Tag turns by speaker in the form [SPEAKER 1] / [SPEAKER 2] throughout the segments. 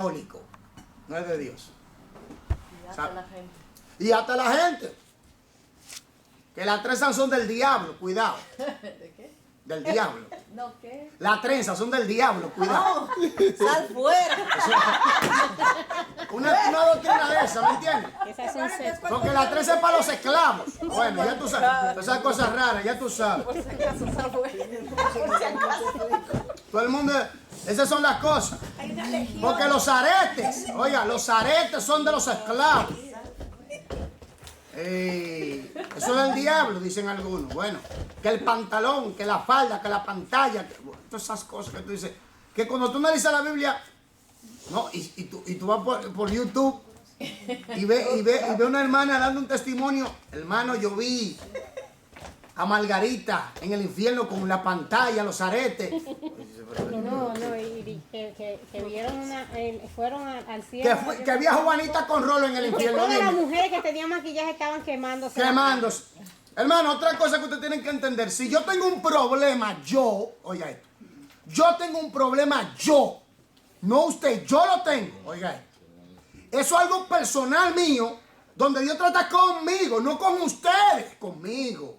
[SPEAKER 1] diabólico, no es de Dios.
[SPEAKER 2] Y hasta la gente.
[SPEAKER 1] Y hasta la gente. Que las trenzas son del diablo, cuidado.
[SPEAKER 2] ¿De qué?
[SPEAKER 1] Del diablo.
[SPEAKER 2] No, ¿qué?
[SPEAKER 1] Las trenzas son del diablo, cuidado.
[SPEAKER 2] ¡Sal fuera!
[SPEAKER 1] Una doctrina de esa, ¿me entiendes?
[SPEAKER 3] Esas son
[SPEAKER 1] Porque la trenza es para los esclavos. Bueno, ya tú sabes. Esas cosas raras, ya tú sabes.
[SPEAKER 2] Por si acaso, sal fuera. Por si acaso.
[SPEAKER 1] Todo el mundo, esas son las cosas. Porque los aretes, oiga, los aretes son de los esclavos. Eso es del diablo, dicen algunos. Bueno, que el pantalón, que la falda, que la pantalla, que, bueno, todas esas cosas que tú dices. Que cuando tú analizas la Biblia, no, y tú vas por YouTube y ve una hermana dando un testimonio. Hermano, yo vi a Margarita en el infierno con la pantalla, los aretes.
[SPEAKER 3] No, y que vieron fueron al cielo.
[SPEAKER 1] Que había Juanita con rolo en el infierno.
[SPEAKER 3] Todas las mujeres que tenían maquillaje estaban quemándose.
[SPEAKER 1] Quemándose. Hermano, otra cosa que ustedes tienen que entender. Si yo tengo un problema, oiga esto. Yo tengo un problema, no usted, yo lo tengo. Oiga esto. Eso es algo personal mío, donde Dios trata conmigo, no con ustedes, conmigo.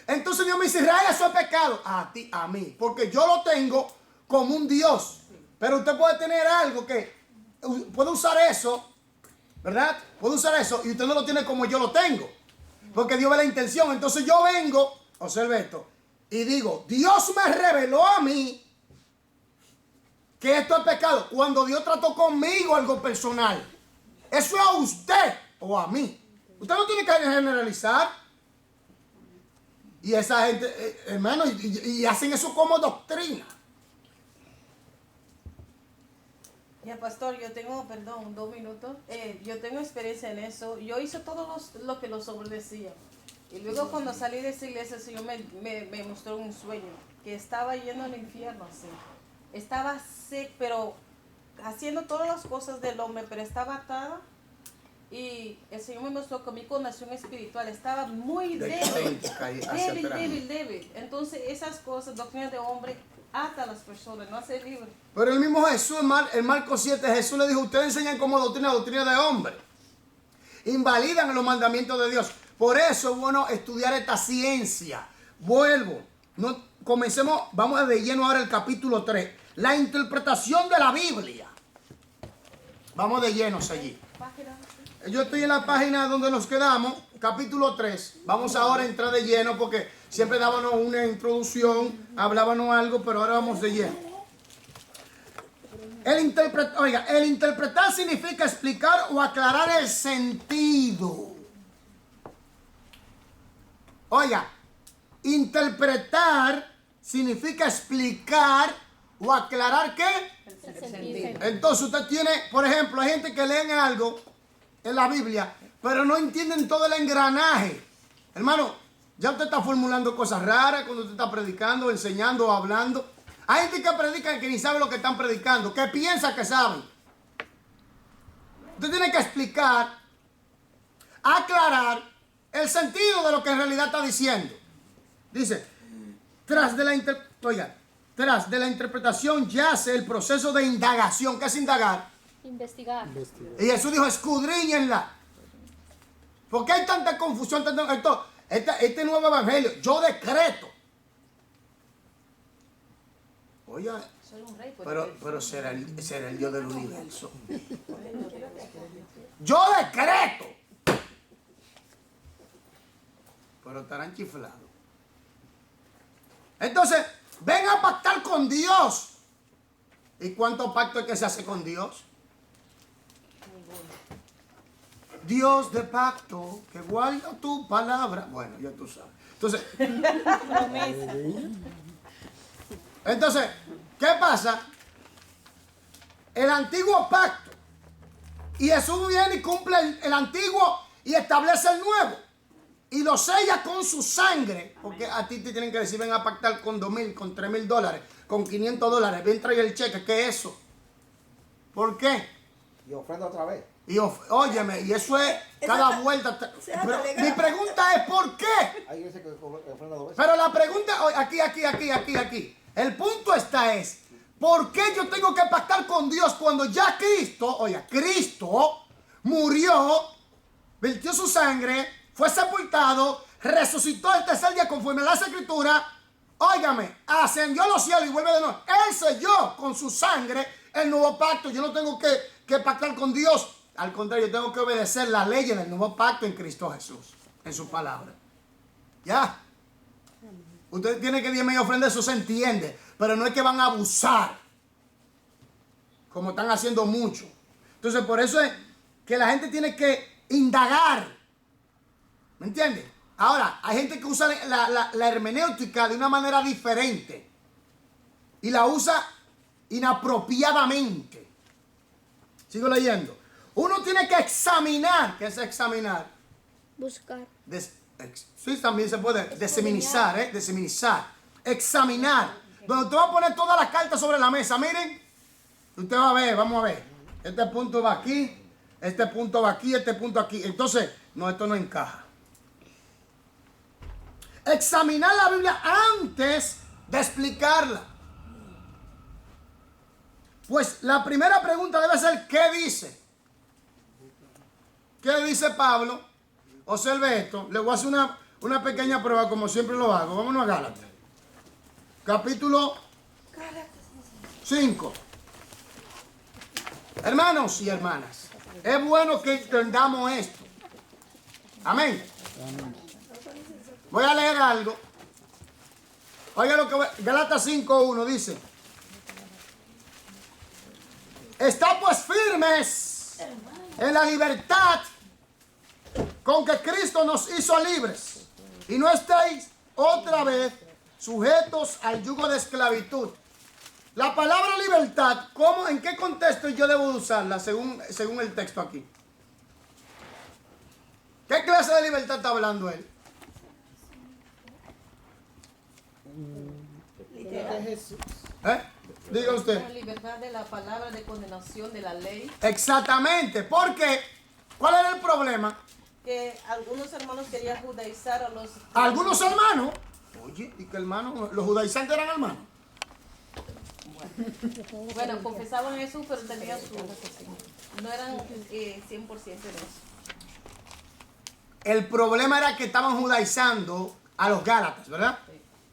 [SPEAKER 1] Entonces Dios me dice, Israel, eso es pecado. A ti, a mí. Porque yo lo tengo como un Dios. Pero usted puede tener algo que puede usar eso, ¿verdad? Puede usar eso y usted no lo tiene como yo lo tengo. Porque Dios ve la intención. Entonces yo vengo, observe esto, y digo, Dios me reveló a mí que esto es pecado. Cuando Dios trató conmigo algo personal. Eso es a usted o a mí. Usted no tiene que generalizar. Y esa gente, hermano, y hacen eso como doctrina.
[SPEAKER 2] Ya, pastor, yo tengo, perdón, 2 minutos. Yo tengo experiencia en eso. Yo hice todo lo que los hombres decían. Y luego cuando salí de esa iglesia, el Señor me mostró un sueño. Que estaba yendo al infierno, así. Estaba seca, pero haciendo todas las cosas del hombre, pero estaba atada. Y el Señor me mostró que mi condición espiritual estaba muy débil. Débil. Entonces esas cosas, doctrinas de hombre, ata a las personas, no hace libre.
[SPEAKER 1] Pero el mismo Jesús, en Marcos 7, Jesús le dijo, ustedes enseñan como doctrina de hombre. Invalidan los mandamientos de Dios. Por eso es bueno estudiar esta ciencia. Vuelvo. Vamos de lleno ahora al capítulo 3. La interpretación de la Biblia. Vamos de llenos allí. Yo estoy en la página donde nos quedamos, capítulo 3. Vamos ahora a entrar de lleno porque siempre dábamos una introducción, hablábamos algo, pero ahora vamos de lleno. El interpretar significa explicar o aclarar el sentido. Oiga, interpretar significa explicar o aclarar ¿qué?
[SPEAKER 2] El sentido.
[SPEAKER 1] Entonces usted tiene, por ejemplo, hay gente que leen algo en la Biblia, pero no entienden todo el engranaje. Hermano, ya usted está formulando cosas raras cuando usted está predicando, enseñando o hablando. Hay gente que predica y que ni sabe lo que están predicando, que piensa que saben. Usted tiene que explicar, aclarar el sentido de lo que en realidad está diciendo. Dice, tras de la interpretación yace el proceso de indagación. ¿Qué es indagar?
[SPEAKER 3] Investigar.
[SPEAKER 1] Y Jesús dijo, escudriñenla. ¿Por qué hay tanta confusión? Este nuevo evangelio, yo decreto. Oye, pero será el Dios del universo. Yo decreto. Pero estarán chiflados. Entonces, ven a pactar con Dios. ¿Y cuánto pacto es que se hace con Dios? Dios de pacto, que guarda tu palabra. Bueno, ya tú sabes. Entonces, ¿qué pasa? El antiguo pacto. Y Jesús viene y cumple el antiguo y establece el nuevo. Y lo sella con su sangre. Porque a ti te tienen que decir, ven a pactar con $2,000, con $3,000, con $500. Ven, trae el cheque. ¿Qué es eso? ¿Por qué?
[SPEAKER 4] Y ofrenda otra vez.
[SPEAKER 1] Óyeme, y eso es cada vuelta. Pero mi pregunta es ¿por qué?
[SPEAKER 4] Hay veces que ofrenda 2 veces.
[SPEAKER 1] Pero la pregunta, aquí. El punto es, ¿Por qué yo tengo que pactar con Dios cuando ya Cristo murió, vertió su sangre, fue sepultado, resucitó el tercer día conforme a las Escrituras, óigame, ascendió a los cielos y vuelve de nuevo? Él selló con su sangre el nuevo pacto. Yo no tengo que pactar con Dios. Al contrario, yo tengo que obedecer la ley en el nuevo pacto en Cristo Jesús, en su palabra. ¿Ya? Usted tiene que diezmar y ofrendar, eso se entiende. Pero no es que van a abusar, como están haciendo mucho. Entonces, por eso es que la gente tiene que indagar. ¿Me entiende? Ahora, hay gente que usa la hermenéutica de una manera diferente. Y la usa inapropiadamente. Sigo leyendo. Uno tiene que examinar. ¿Qué es examinar?
[SPEAKER 4] Buscar.
[SPEAKER 1] Sí, también se puede. Deseminizar, Deseminizar. Examinar. Donde usted va a poner todas las cartas sobre la mesa. Miren. Usted va a ver, vamos a ver. Este punto va aquí. Este punto va aquí. Este punto aquí. Entonces, no, esto no encaja. Examinar la Biblia antes de explicarla. Pues la primera pregunta debe ser, ¿qué dice? ¿Qué dice Pablo? Observe esto. Le voy a hacer una pequeña prueba como siempre lo hago. Vámonos a Gálatas. Capítulo 5. Hermanos y hermanas, es bueno que entendamos esto. Amén. Voy a leer algo. Oiga lo que Gálatas 5:1 dice. Está pues firmes en la libertad con que Cristo nos hizo libres, y no estéis otra vez sujetos al yugo de esclavitud. La palabra libertad, ¿en qué contexto yo debo usarla según el texto aquí? ¿Qué clase de libertad está hablando él? Diga usted.
[SPEAKER 2] La libertad de la palabra, de condenación de la ley.
[SPEAKER 1] Exactamente, porque ¿cuál era el problema?
[SPEAKER 2] Que algunos hermanos querían judaizar a los...
[SPEAKER 1] Algunos hermanos, oye, y que hermanos, los judaizantes eran hermanos.
[SPEAKER 2] Bueno, confesaban Jesús, pero tenían su... No eran 100% en eso.
[SPEAKER 1] El problema era que estaban judaizando a los gálatas, ¿verdad?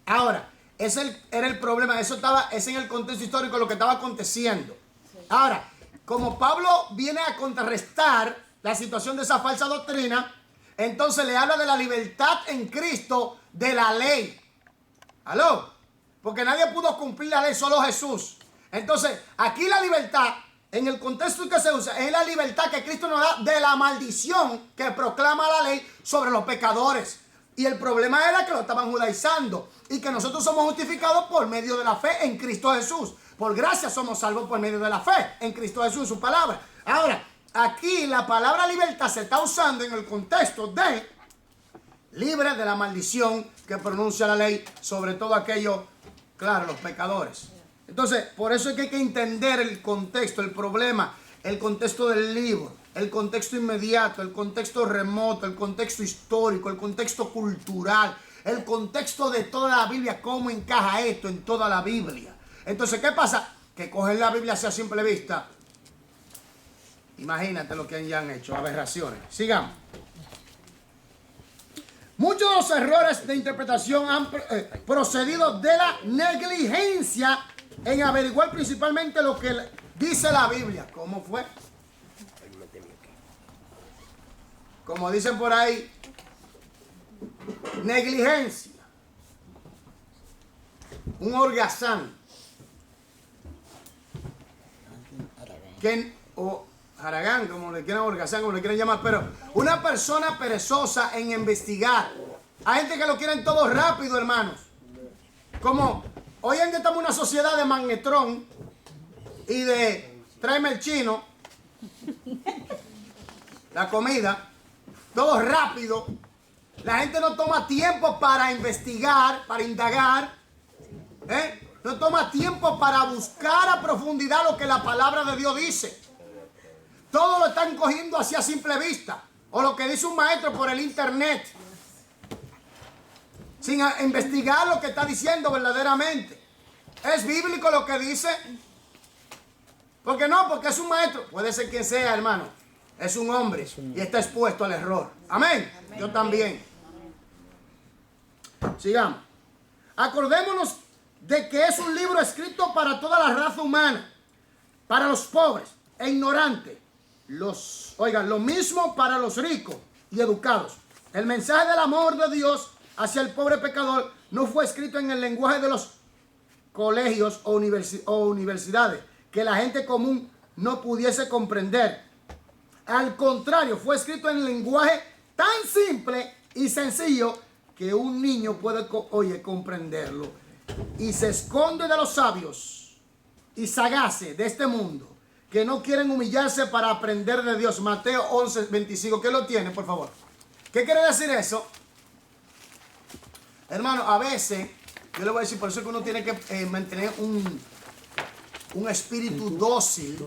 [SPEAKER 1] Ahora, ese era el problema, ese en el contexto histórico lo que estaba aconteciendo. Ahora, como Pablo viene a contrarrestar la situación de esa falsa doctrina, entonces le habla de la libertad en Cristo de la ley. ¿Aló? Porque nadie pudo cumplir la ley, solo Jesús. Entonces, aquí la libertad, en el contexto en que se usa, es la libertad que Cristo nos da de la maldición que proclama la ley sobre los pecadores. Y el problema era que lo estaban judaizando y que nosotros somos justificados por medio de la fe en Cristo Jesús. Por gracia somos salvos por medio de la fe en Cristo Jesús, su palabra. Ahora, aquí la palabra libertad se está usando en el contexto de libre de la maldición que pronuncia la ley sobre todo aquello, claro, los pecadores. Entonces, por eso es que hay que entender el contexto, el problema, el contexto del libro, el contexto inmediato, el contexto remoto, el contexto histórico, el contexto cultural, el contexto de toda la Biblia, cómo encaja esto en toda la Biblia. Entonces, ¿qué pasa? Que coger la Biblia así a simple vista, imagínate lo que ya han hecho, aberraciones. Sigamos. Muchos de los errores de interpretación han procedido de la negligencia en averiguar principalmente lo que dice la Biblia. ¿Cómo fue? Como dicen por ahí, negligencia. Un holgazán. O Haragán, como le quieran, holgazán, como le quieran llamar, pero una persona perezosa en investigar. Hay gente que lo quieren todo rápido, hermanos. Como hoy en día estamos en una sociedad de magnetrón y de tráeme el chino, la comida, todo rápido. La gente no toma tiempo para investigar, para indagar, no toma tiempo para buscar a profundidad lo que la palabra de Dios dice. Todo lo están cogiendo así a simple vista, o lo que dice un maestro por el internet, sin investigar lo que está diciendo verdaderamente. ¿Es bíblico lo que dice? Porque no, porque es un maestro. Puede ser quien sea, hermano. Es un hombre y está expuesto al error. Amén. Yo también. Sigamos. Acordémonos de que es un libro escrito para toda la raza humana, para los pobres e ignorantes. Oigan, lo mismo para los ricos y educados. El mensaje del amor de Dios hacia el pobre pecador no fue escrito en el lenguaje de los colegios o universidades que la gente común no pudiese comprender. Al contrario, fue escrito en lenguaje tan simple y sencillo que un niño puede comprenderlo. Y se esconde de los sabios y sagaces de este mundo que no quieren humillarse para aprender de Dios. Mateo 11:25. ¿Qué lo tiene, por favor? ¿Qué quiere decir eso? Hermano, a veces, yo le voy a decir, por eso que uno tiene que mantener un espíritu dócil,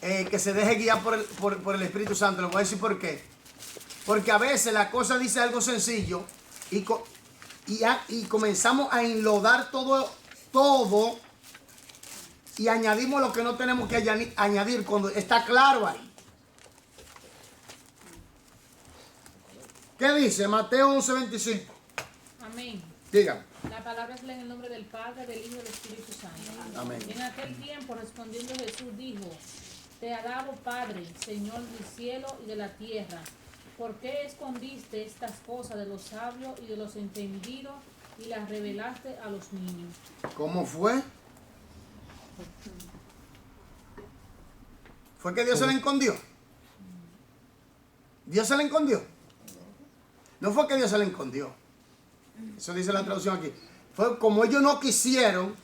[SPEAKER 1] que se deje guiar por el Espíritu Santo. Le voy a decir por qué. Porque a veces la cosa dice algo sencillo y comenzamos a enlodar todo y añadimos lo que no tenemos que añadir cuando está claro ahí. ¿Qué dice Mateo 11:25?
[SPEAKER 4] Amén.
[SPEAKER 1] Diga.
[SPEAKER 4] La palabra es en el nombre del Padre, del Hijo y del Espíritu Santo.
[SPEAKER 1] Amén.
[SPEAKER 4] En aquel tiempo, respondiendo Jesús, dijo: Te alabo, Padre, Señor del cielo y de la tierra. ¿Por qué escondiste estas cosas de los sabios y de los entendidos y las revelaste a los niños?
[SPEAKER 1] ¿Cómo fue? ¿Fue que Dios se le escondió? ¿Dios se le escondió? No fue que Dios se le escondió. Eso dice la traducción aquí. Fue como ellos no quisieron.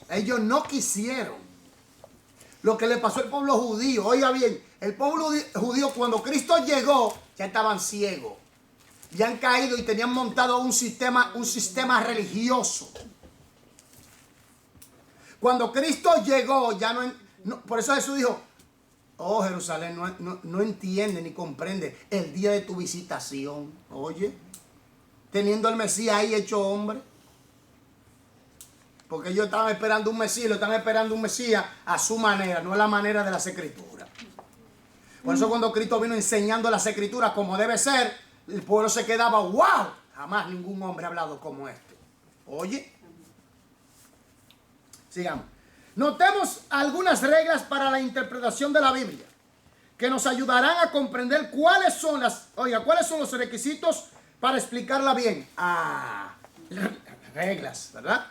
[SPEAKER 1] Ellos no quisieron. Lo que le pasó al pueblo judío. Oiga bien, el pueblo judío cuando Cristo llegó, ya estaban ciegos. Ya han caído y tenían montado un sistema religioso. Cuando Cristo llegó, ya no, por eso Jesús dijo: oh, Jerusalén, no entiende ni comprende el día de tu visitación. Oye, teniendo el Mesías ahí hecho hombre. Porque ellos estaban esperando un Mesías, lo están esperando un Mesías a su manera, no a la manera de las Escrituras. Por eso cuando Cristo vino enseñando las Escrituras como debe ser, el pueblo se quedaba: wow, jamás ningún hombre ha hablado como este. Oye, sigamos. Notemos algunas reglas para la interpretación de la Biblia que nos ayudarán a comprender cuáles son los requisitos para explicarla bien. Reglas, ¿verdad?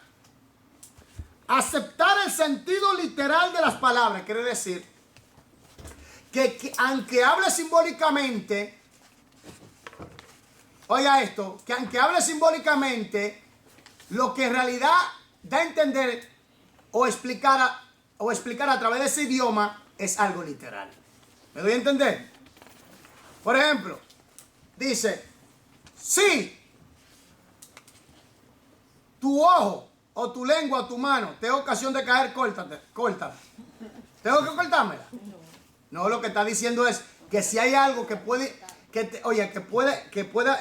[SPEAKER 1] Aceptar el sentido literal de las palabras quiere decir que aunque hable simbólicamente, oiga esto, que aunque hable simbólicamente, lo que en realidad da a entender o explicar a través de ese idioma es algo literal. ¿Me doy a entender? Por ejemplo, dice: si tu ojo o tu lengua o tu mano te da ocasión de caer, córtala. ¿Tengo que cortármela? No, lo que está diciendo es que si hay algo que pueda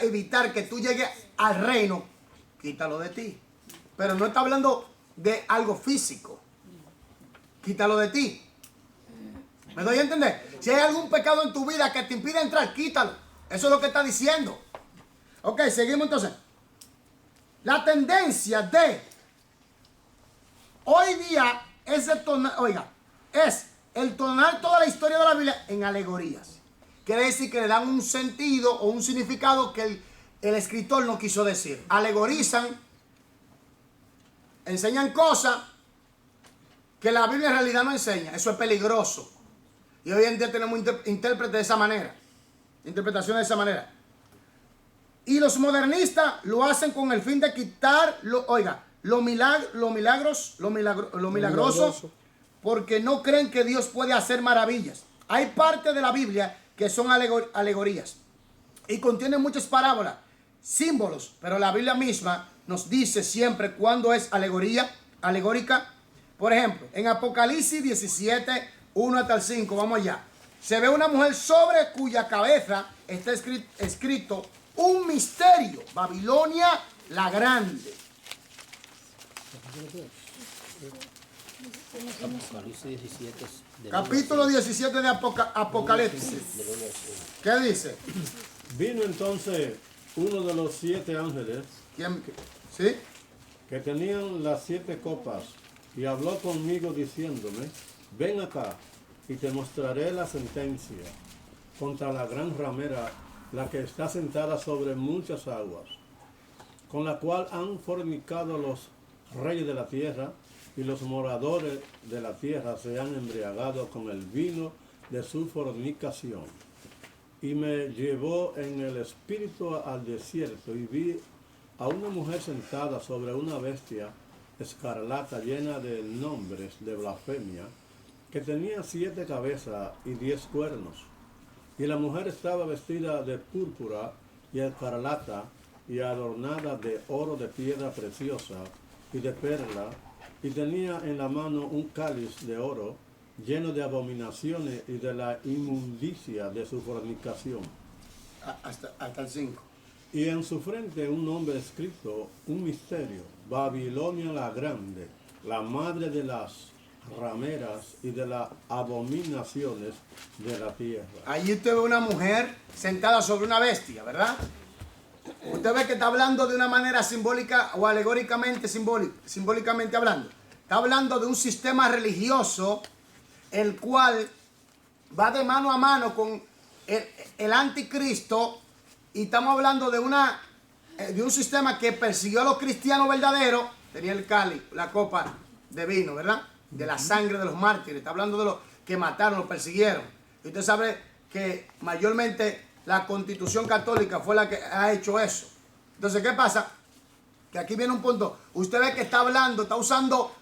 [SPEAKER 1] evitar que tú llegues al reino, quítalo de ti. Pero no está hablando de algo físico. Quítalo de ti. ¿Me doy a entender? Si hay algún pecado en tu vida que te impide entrar, quítalo. Eso es lo que está diciendo. Ok, seguimos entonces. La tendencia de hoy día es el tornar toda la historia de la Biblia en alegorías. Quiere decir que le dan un sentido o un significado que el escritor no quiso decir. Alegorizan, enseñan cosas que la Biblia en realidad no enseña. Eso es peligroso. Y hoy en día tenemos intérpretes de esa manera. Interpretación de esa manera. Y los modernistas lo hacen con el fin de quitar lo milagroso, porque no creen que Dios puede hacer maravillas. Hay parte de la Biblia que son alegorías y contienen muchas parábolas, símbolos, pero la Biblia misma nos dice siempre cuándo es alegórica. Por ejemplo, en Apocalipsis 17, 1 hasta el 5, vamos allá. Se ve una mujer sobre cuya cabeza está escrito un misterio: Babilonia la Grande.
[SPEAKER 5] Apocalipsis 17.
[SPEAKER 1] Capítulo 17 de Apocalipsis.
[SPEAKER 5] Del 1 al 5.
[SPEAKER 1] ¿Qué dice?
[SPEAKER 6] Vino entonces uno de los 7 ángeles
[SPEAKER 1] ¿Quién? ¿Sí?
[SPEAKER 6] que tenían las 7 copas y habló conmigo diciéndome, ven acá y te mostraré la sentencia contra la gran ramera, la que está sentada sobre muchas aguas, con la cual han fornicado los reyes de la tierra, y los moradores de la tierra se han embriagado con el vino de su fornicación. Y me llevó en el espíritu al desierto, y vi a una mujer sentada sobre una bestia escarlata llena de nombres de blasfemia, que tenía 7 cabezas y 10 cuernos. Y la mujer estaba vestida de púrpura y escarlata, y adornada de oro, de piedra preciosa y de perla, y tenía en la mano un cáliz de oro lleno de abominaciones y de la inmundicia de su fornicación.
[SPEAKER 1] Hasta el 5.
[SPEAKER 6] Y en su frente un nombre escrito, un misterio, Babilonia la Grande, la madre de las rameras y de las abominaciones de la tierra.
[SPEAKER 1] Allí usted ve una mujer sentada sobre una bestia, ¿verdad? Usted ve que está hablando de una manera simbólica o alegóricamente simbólicamente hablando. Está hablando de un sistema religioso el cual va de mano a mano con el anticristo, y estamos hablando de un sistema que persiguió a los cristianos verdaderos. Tenía el cáliz, la copa de vino, ¿verdad? De la sangre de los mártires. Está hablando de los que mataron, los persiguieron. Y usted sabe que mayormente la Constitución Católica fue la que ha hecho eso. Entonces, ¿qué pasa? Que aquí viene un punto. Usted ve que está hablando, está usando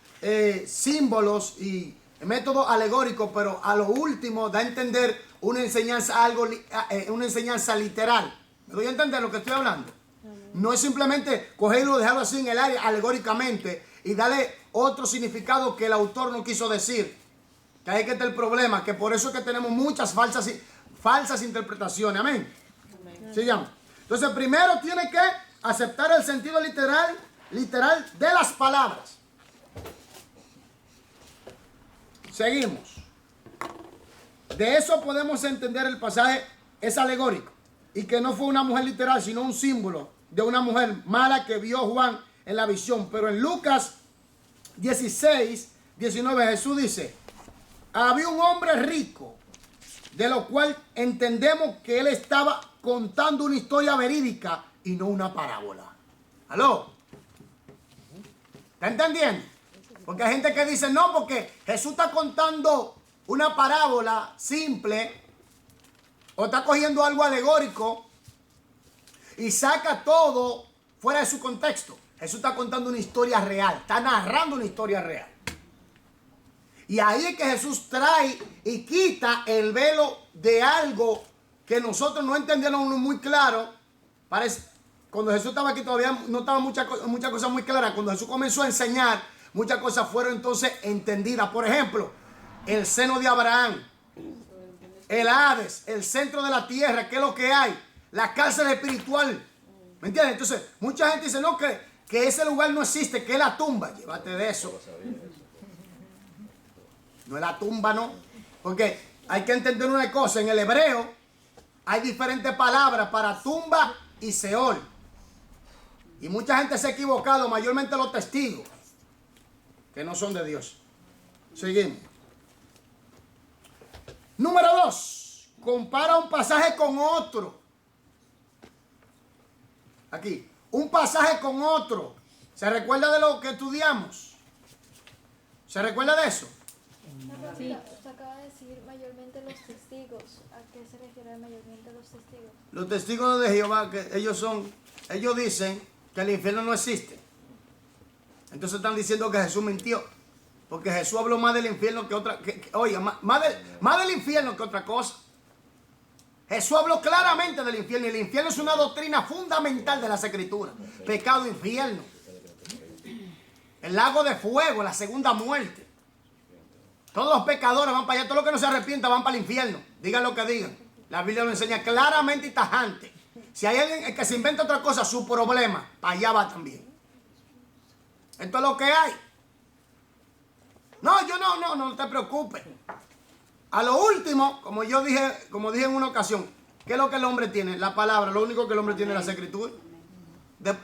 [SPEAKER 1] símbolos y métodos alegóricos, pero a lo último da a entender una enseñanza, una enseñanza literal. ¿Me doy a entender lo que estoy hablando? No es simplemente cogerlo, dejarlo así en el aire alegóricamente y darle otro significado que el autor no quiso decir. Que ahí que está el problema, que por eso es que tenemos muchas falsas interpretaciones. Amén. Sigamos. Entonces, primero tiene que aceptar el sentido literal de las palabras. Seguimos. De eso podemos entender el pasaje es alegórico y que no fue una mujer literal, sino un símbolo de una mujer mala que vio Juan en la visión. Pero en Lucas 16, 19 Jesús dice, había un hombre rico, de lo cual entendemos que él estaba contando una historia verídica y no una parábola. ¿Aló? ¿Está entendiendo? Porque hay gente que dice, no, porque Jesús está contando una parábola simple o está cogiendo algo alegórico y saca todo fuera de su contexto. Jesús está contando una historia real, está narrando una historia real. Y ahí es que Jesús trae y quita el velo de algo que nosotros no entendíamos muy claro. Parece, cuando Jesús estaba aquí todavía no estaba muchas cosas muy claras. Cuando Jesús comenzó a enseñar, muchas cosas fueron entonces entendidas. Por ejemplo, el seno de Abraham, el Hades, el centro de la tierra, ¿qué es lo que hay? La cárcel espiritual. ¿Me entiendes? Entonces, mucha gente dice, no, que ese lugar no existe, que es la tumba. Llévate de eso. No es la tumba, no. Porque hay que entender una cosa. En el hebreo hay diferentes palabras para tumba y Seol. Y mucha gente se ha equivocado, mayormente los testigos, que no son de Dios. Seguimos. Número 2. Compara un pasaje con otro. Aquí. Un pasaje con otro. ¿Se recuerda de lo que estudiamos? ¿Se recuerda de eso?
[SPEAKER 3] Sí.
[SPEAKER 7] Usted acaba de decir mayormente los testigos. ¿A qué se refiere mayormente los testigos?
[SPEAKER 1] Los testigos de Jehová, que ellos dicen que el infierno no existe. Entonces están diciendo que Jesús mintió. Porque Jesús habló más del infierno que otra... Oiga, más del infierno que otra cosa. Jesús habló claramente del infierno. Y el infierno es una doctrina fundamental de las Escrituras. Pecado, infierno. El lago de fuego, la segunda muerte. Todos los pecadores van para allá. Todos los que no se arrepientan van para el infierno. Digan lo que digan. La Biblia lo enseña claramente y tajante. Si hay alguien que se inventa otra cosa, su problema, para allá va también. Esto es lo que hay. No, yo no te preocupes. A lo último, como dije en una ocasión, ¿qué es lo que el hombre tiene? La palabra, lo único que el hombre tiene es la escritura.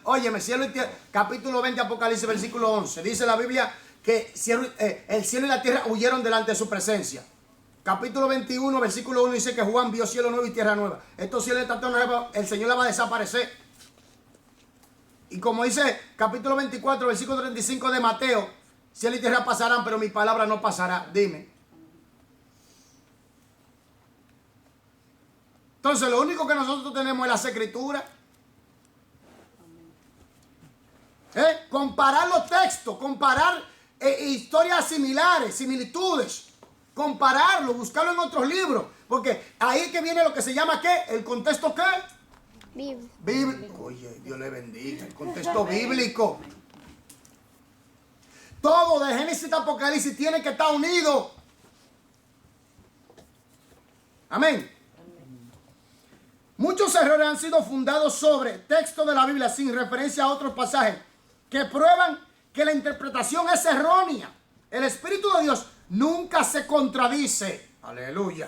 [SPEAKER 1] Óyeme, cielo y tierra, capítulo 20, Apocalipsis, versículo 11. Dice la Biblia que el cielo y la tierra huyeron delante de su presencia. Capítulo 21, versículo 1 dice que Juan vio cielo nuevo y tierra nueva. Estos cielos y esta tierra nueva, el Señor la va a desaparecer. Y como dice capítulo 24, versículo 35 de Mateo, cielo y tierra pasarán, pero mi palabra no pasará. Dime. Entonces, lo único que nosotros tenemos es las escrituras. Comparar los textos, comparar historias similares, similitudes. Compararlo, buscarlo en otros libros. Porque ahí es que viene lo que se llama ¿qué? ¿El contexto qué? Bíblico. Oye, Dios le bendiga. El contexto bíblico. Todo de Génesis a Apocalipsis tiene que estar unido. Amén. Muchos errores han sido fundados sobre textos de la Biblia sin referencia a otros pasajes que prueban que la interpretación es errónea. El Espíritu de Dios nunca se contradice. Aleluya.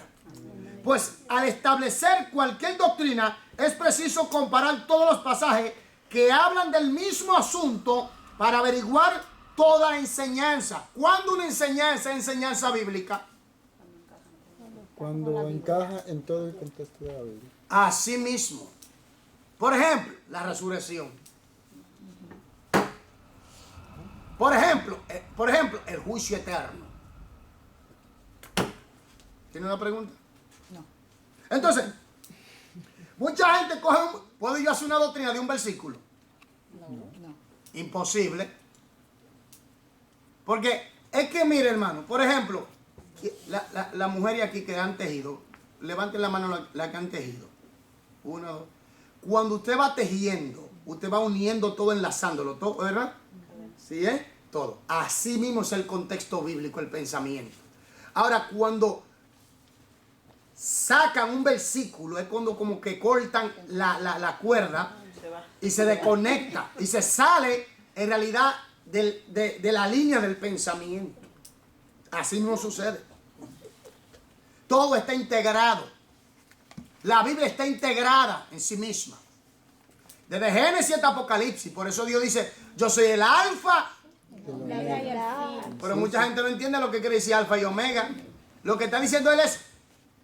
[SPEAKER 1] Pues al establecer cualquier doctrina es preciso comparar todos los pasajes que hablan del mismo asunto para averiguar toda enseñanza. ¿Cuándo una enseñanza es enseñanza bíblica?
[SPEAKER 5] Cuando encaja en todo el contexto de la Biblia.
[SPEAKER 1] Así mismo. Por ejemplo, la resurrección. Por ejemplo, el juicio eterno. ¿Tiene una pregunta? No. Entonces, mucha gente coge ¿puedo yo hacer una doctrina de un versículo? No. Imposible. Porque es que, mire, hermano, por ejemplo, la mujer aquí que han tejido, levanten la mano la que han tejido. Uno, dos. Cuando usted va tejiendo, usted va uniendo todo, enlazándolo todo, ¿verdad? ¿Sí, todo. Así mismo es el contexto bíblico, el pensamiento. Ahora, cuando sacan un versículo, es cuando como que cortan la cuerda y se desconecta y se sale en realidad de la línea del pensamiento. Así no sucede. Todo está integrado. La Biblia está integrada en sí misma. Desde Génesis hasta Apocalipsis. Por eso Dios dice, yo soy el alfa. Pero mucha gente no entiende lo que quiere decir alfa y omega. Lo que está diciendo él es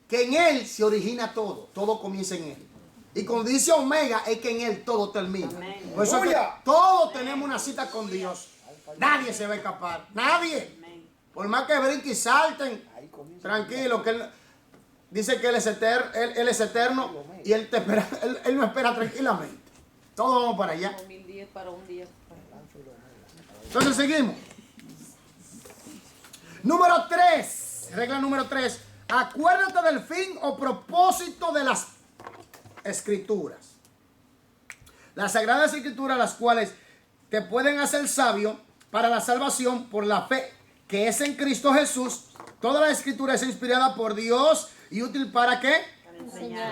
[SPEAKER 1] que en él se origina todo. Todo comienza en él. Y cuando dice omega es que en él todo termina. Por eso es que todos tenemos una cita con Dios. Nadie se va a escapar. Nadie. Por más que brinquen y salten, tranquilo, que él dice que él es eterno y él te espera, él no espera tranquilamente. Todos vamos para allá.
[SPEAKER 2] 1000 días para un día.
[SPEAKER 1] Entonces seguimos. Número 3. Regla número 3. Acuérdate del fin o propósito de las escrituras. Las sagradas escrituras, las cuales te pueden hacer sabio para la salvación por la fe que es en Cristo Jesús. Toda la escritura es inspirada por Dios y útil ¿para qué?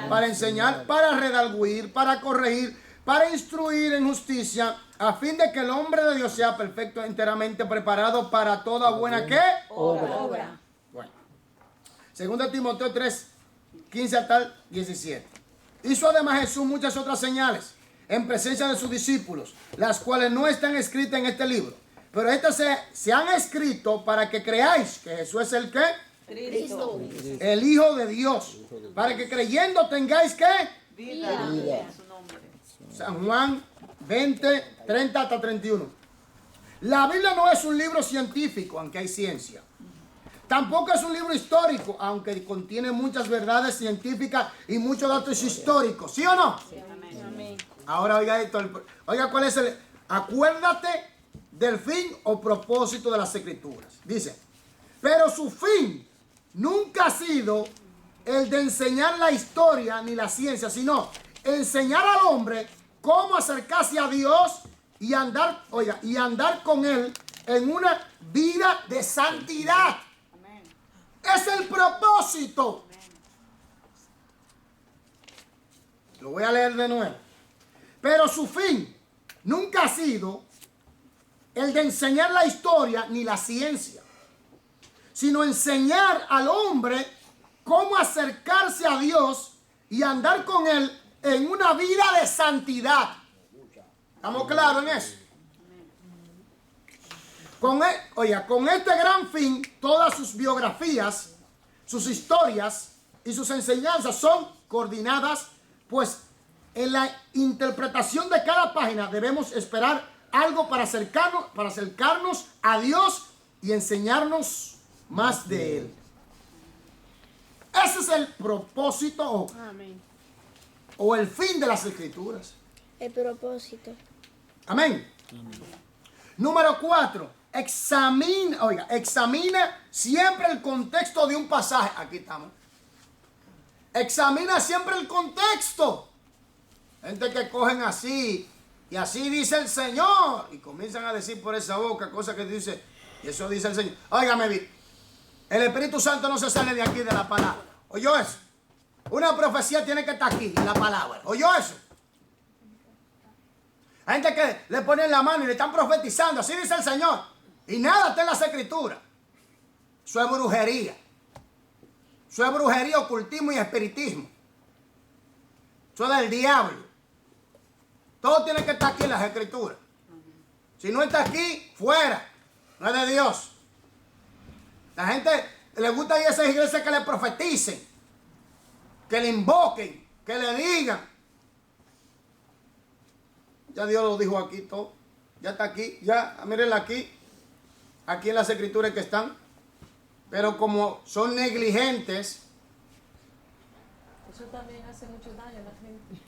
[SPEAKER 1] Para enseñar, para redarguir, para corregir, para instruir en justicia, a fin de que el hombre de Dios sea perfecto, enteramente preparado para toda buena ¿qué? Obra. Bueno. Segunda Timoteo 3, 15 hasta 17. Hizo además Jesús muchas otras señales en presencia de sus discípulos, las cuales no están escritas en este libro. Pero estas se han escrito para que creáis que Jesús es el ¿qué?
[SPEAKER 2] Cristo.
[SPEAKER 1] El Hijo de Dios. Para que creyendo tengáis ¿qué?
[SPEAKER 2] Vida.
[SPEAKER 1] San Juan 20, 30 hasta 31. La Biblia no es un libro científico, aunque hay ciencia. Tampoco es un libro histórico, aunque contiene muchas verdades científicas y muchos datos históricos. ¿Sí o no? Sí, amén. Ahora oiga esto. Oiga cuál es el... Acuérdate del fin o propósito de las escrituras. Dice, pero su fin nunca ha sido el de enseñar la historia ni la ciencia, sino enseñar al hombre cómo acercarse a Dios y andar, oiga, y andar con él en una vida de santidad. Amén. Es el propósito. Amén. Lo voy a leer de nuevo. Pero su fin nunca ha sido el de enseñar la historia ni la ciencia, sino enseñar al hombre cómo acercarse a Dios y andar con Él en una vida de santidad. ¿Estamos claros en eso? Con este gran fin, todas sus biografías, sus historias y sus enseñanzas son coordinadas, pues en la interpretación de cada página debemos esperar algo para acercarnos a Dios y enseñarnos más de Él. Ese es el propósito o el fin de las Escrituras.
[SPEAKER 7] El propósito.
[SPEAKER 1] Amén. Número 4. Examina siempre el contexto de un pasaje. Aquí estamos. Examina siempre el contexto. Gente que cogen así, y así dice el Señor, y comienzan a decir por esa boca cosas que dice, y eso dice el Señor. Óigame bien, el Espíritu Santo no se sale de aquí de la palabra. ¿Oyó eso? Una profecía tiene que estar aquí en la palabra. ¿Oyó eso? Hay gente que le ponen la mano y le están profetizando, así dice el Señor, y nada está en las Escrituras. Eso es brujería. Eso es brujería, ocultismo y espiritismo. Eso es del diablo. Todo tiene que estar aquí en las Escrituras. Si no está aquí, fuera. No es de Dios. La gente le gusta ir a esas iglesias que le profeticen, que le invoquen, que le digan. Ya Dios lo dijo aquí todo. Ya está aquí. Ya, mírenla aquí. Aquí en las Escrituras que están. Pero como son negligentes.
[SPEAKER 2] Eso también hace mucho daño a la gente.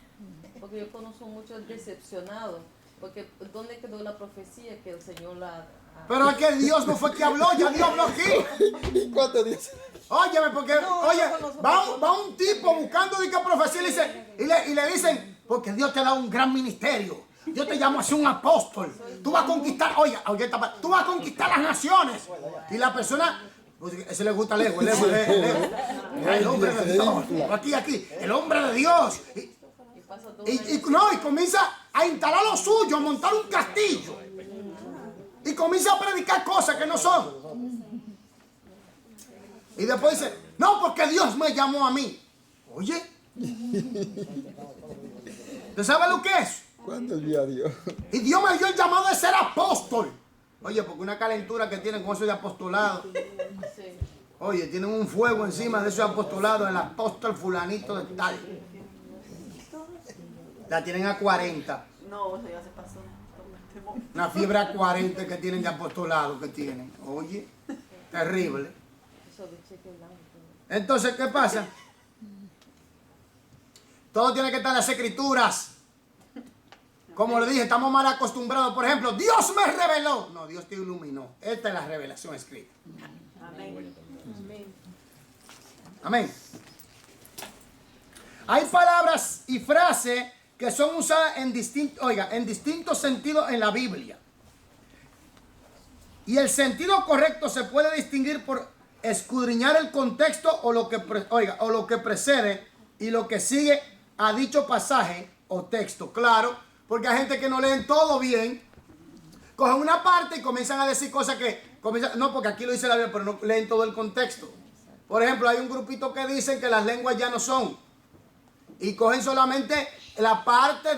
[SPEAKER 2] Porque yo conozco muchos decepcionados. Porque ¿dónde quedó la profecía que el Señor la...
[SPEAKER 1] Pero es que Dios no fue que habló, ya Dios habló aquí.
[SPEAKER 5] ¿Cuánto Dios?
[SPEAKER 1] Óyeme, porque
[SPEAKER 2] No,
[SPEAKER 1] oye,
[SPEAKER 2] yo conozco
[SPEAKER 1] va un tipo buscando de qué profecía y le dicen, porque Dios te da un gran ministerio. Dios te llamó a ser un apóstol. Tú vas a conquistar, tú vas a conquistar las naciones. Y la persona, pues, ese le gusta el ego. El hombre de Dios. Aquí, el hombre de Dios. Y comienza a instalar lo suyo, a montar un castillo. Y comienza a predicar cosas que no son. Y después dice, no, porque Dios me llamó a mí. Oye, ¿usted sabe lo que es?
[SPEAKER 5] ¿Cuándo el día Dios?
[SPEAKER 1] Y Dios me dio el llamado de ser apóstol. Oye, porque una calentura que tienen con eso de apostolado.
[SPEAKER 2] Sí.
[SPEAKER 1] Oye, tienen un fuego encima de ese apostolado, el apóstol fulanito de tal. La tienen a 40.
[SPEAKER 2] No, eso ya se pasó.
[SPEAKER 1] Una fiebre a 40 que tienen de apostolado que tienen. Oye, terrible.
[SPEAKER 2] Eso de cheque blanco.
[SPEAKER 1] Entonces, ¿qué pasa? Todo tiene que estar en las Escrituras. Como le dije, estamos mal acostumbrados. Por ejemplo, Dios me reveló. No, Dios te iluminó. Esta es la revelación escrita.
[SPEAKER 2] Amén.
[SPEAKER 1] Amén. Hay palabras y frases que son usadas en distintos sentidos en la Biblia. Y el sentido correcto se puede distinguir por escudriñar el contexto o lo que precede y lo que sigue a dicho pasaje o texto. Claro, porque hay gente que no leen todo bien. Cogen una parte y comienzan a decir cosas no, porque aquí lo dice la Biblia, pero no leen todo el contexto. Por ejemplo, hay un grupito que dicen que las lenguas ya no son. Y cogen solamente la parte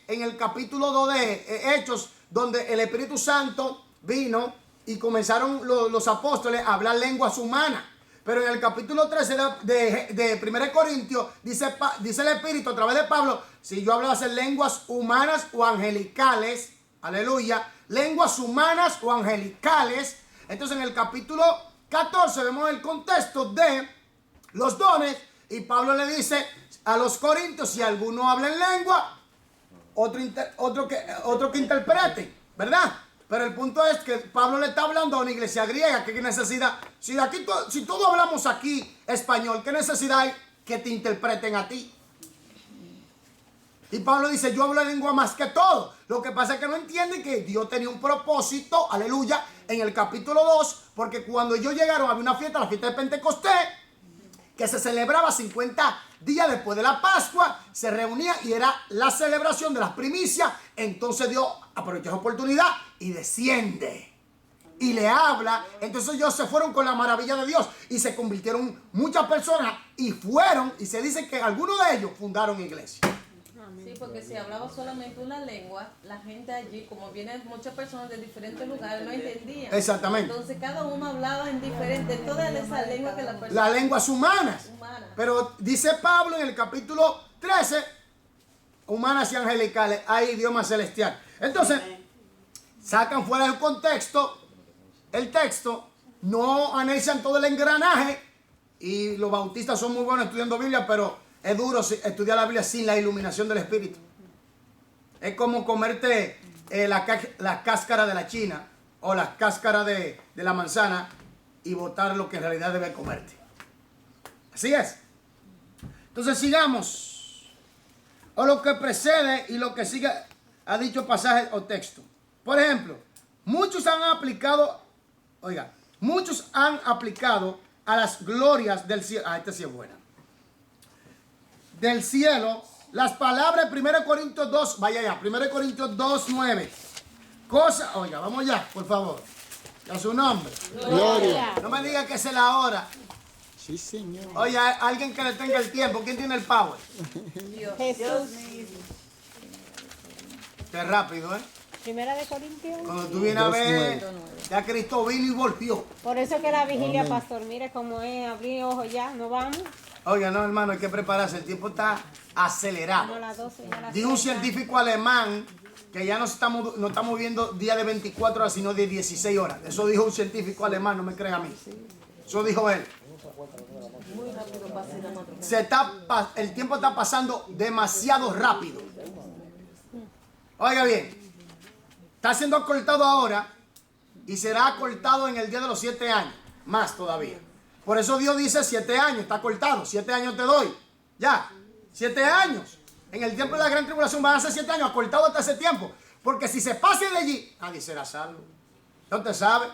[SPEAKER 1] en el capítulo 2 de Hechos, donde el Espíritu Santo vino y comenzaron los apóstoles a hablar lenguas humanas. Pero en el capítulo 13 de 1 Corintios, dice el Espíritu a través de Pablo, si yo hablase lenguas humanas o angelicales, aleluya, lenguas humanas o angelicales. Entonces en el capítulo 14 vemos el contexto de los dones y Pablo le dice a los corintios, si alguno habla en lengua, otro que interprete, ¿verdad? Pero el punto es que Pablo le está hablando a una iglesia griega. ¿Qué necesidad? Si todos hablamos aquí español, ¿qué necesidad hay que te interpreten a ti? Y Pablo dice, yo hablo lengua más que todo. Lo que pasa es que no entienden que Dios tenía un propósito, aleluya, en el capítulo 2, porque cuando ellos llegaron había una fiesta, la fiesta de Pentecostés, que se celebraba 50 días después de la Pascua, se reunía y era la celebración de las primicias. Entonces Dios aprovechó esa oportunidad y desciende. y le habla. Entonces ellos se fueron con la maravilla de Dios y se convirtieron muchas personas y fueron, y se dice que algunos de ellos fundaron iglesias.
[SPEAKER 2] Sí, porque si hablaba solamente una lengua, la gente allí, como vienen muchas personas de diferentes lugares, no entendían.
[SPEAKER 1] Exactamente.
[SPEAKER 2] Entonces cada uno hablaba en diferente, toda esa lengua que la persona...
[SPEAKER 1] Las lenguas humanas. Pero dice Pablo en el capítulo 13, humanas y angelicales, hay idioma celestial. Entonces, sacan fuera del contexto el texto, no analizan todo el engranaje, y los bautistas son muy buenos estudiando Biblia, pero es duro estudiar la Biblia sin la iluminación del Espíritu. Es como comerte la cáscara de la china o la cáscara de la manzana y botar lo que en realidad debe comerte. Así es. Entonces sigamos. O lo que precede y lo que sigue a dicho pasaje o texto. Por ejemplo, muchos han aplicado a las glorias del cielo. Esta sí es buena. Del cielo, las palabras 1 Corintios 2, vaya ya, 1 Corintios 2, 9. Vamos ya, por favor. A su nombre.
[SPEAKER 5] Gloria.
[SPEAKER 1] No me diga que es la hora.
[SPEAKER 5] Sí, Señor.
[SPEAKER 1] Oye, alguien que le tenga el tiempo. ¿Quién tiene el power?
[SPEAKER 3] Jesús.
[SPEAKER 1] Qué rápido, ¿eh?
[SPEAKER 3] Primera de Corintios.
[SPEAKER 1] Cuando tú vienes a ver, ya Cristo vino y volvió.
[SPEAKER 3] Por eso que la vigilia,
[SPEAKER 5] Amén.
[SPEAKER 3] pastor, mire cómo es, abrir ojos ya, no vamos.
[SPEAKER 1] Oiga, no, hermano, hay que prepararse. El tiempo está acelerado.
[SPEAKER 3] No, las 12, ya las
[SPEAKER 1] Dijo un
[SPEAKER 3] 6,
[SPEAKER 1] científico alemán que ya no estamos viendo días de 24 horas, sino de 16 horas. Eso dijo un científico alemán, no me crean a mí. Eso dijo él.
[SPEAKER 2] Muy rápido pasa la madrugada.
[SPEAKER 1] El tiempo está pasando demasiado rápido. Oiga bien, está siendo acortado ahora y será acortado en el día de los 7 años, más todavía. Por eso Dios dice 7 años, está acortado, 7 años te doy. Ya, 7 años. En el tiempo de la gran tribulación van a ser 7 años, acortado hasta ese tiempo. Porque si se pase de allí, nadie será salvo. ¿No te sabe?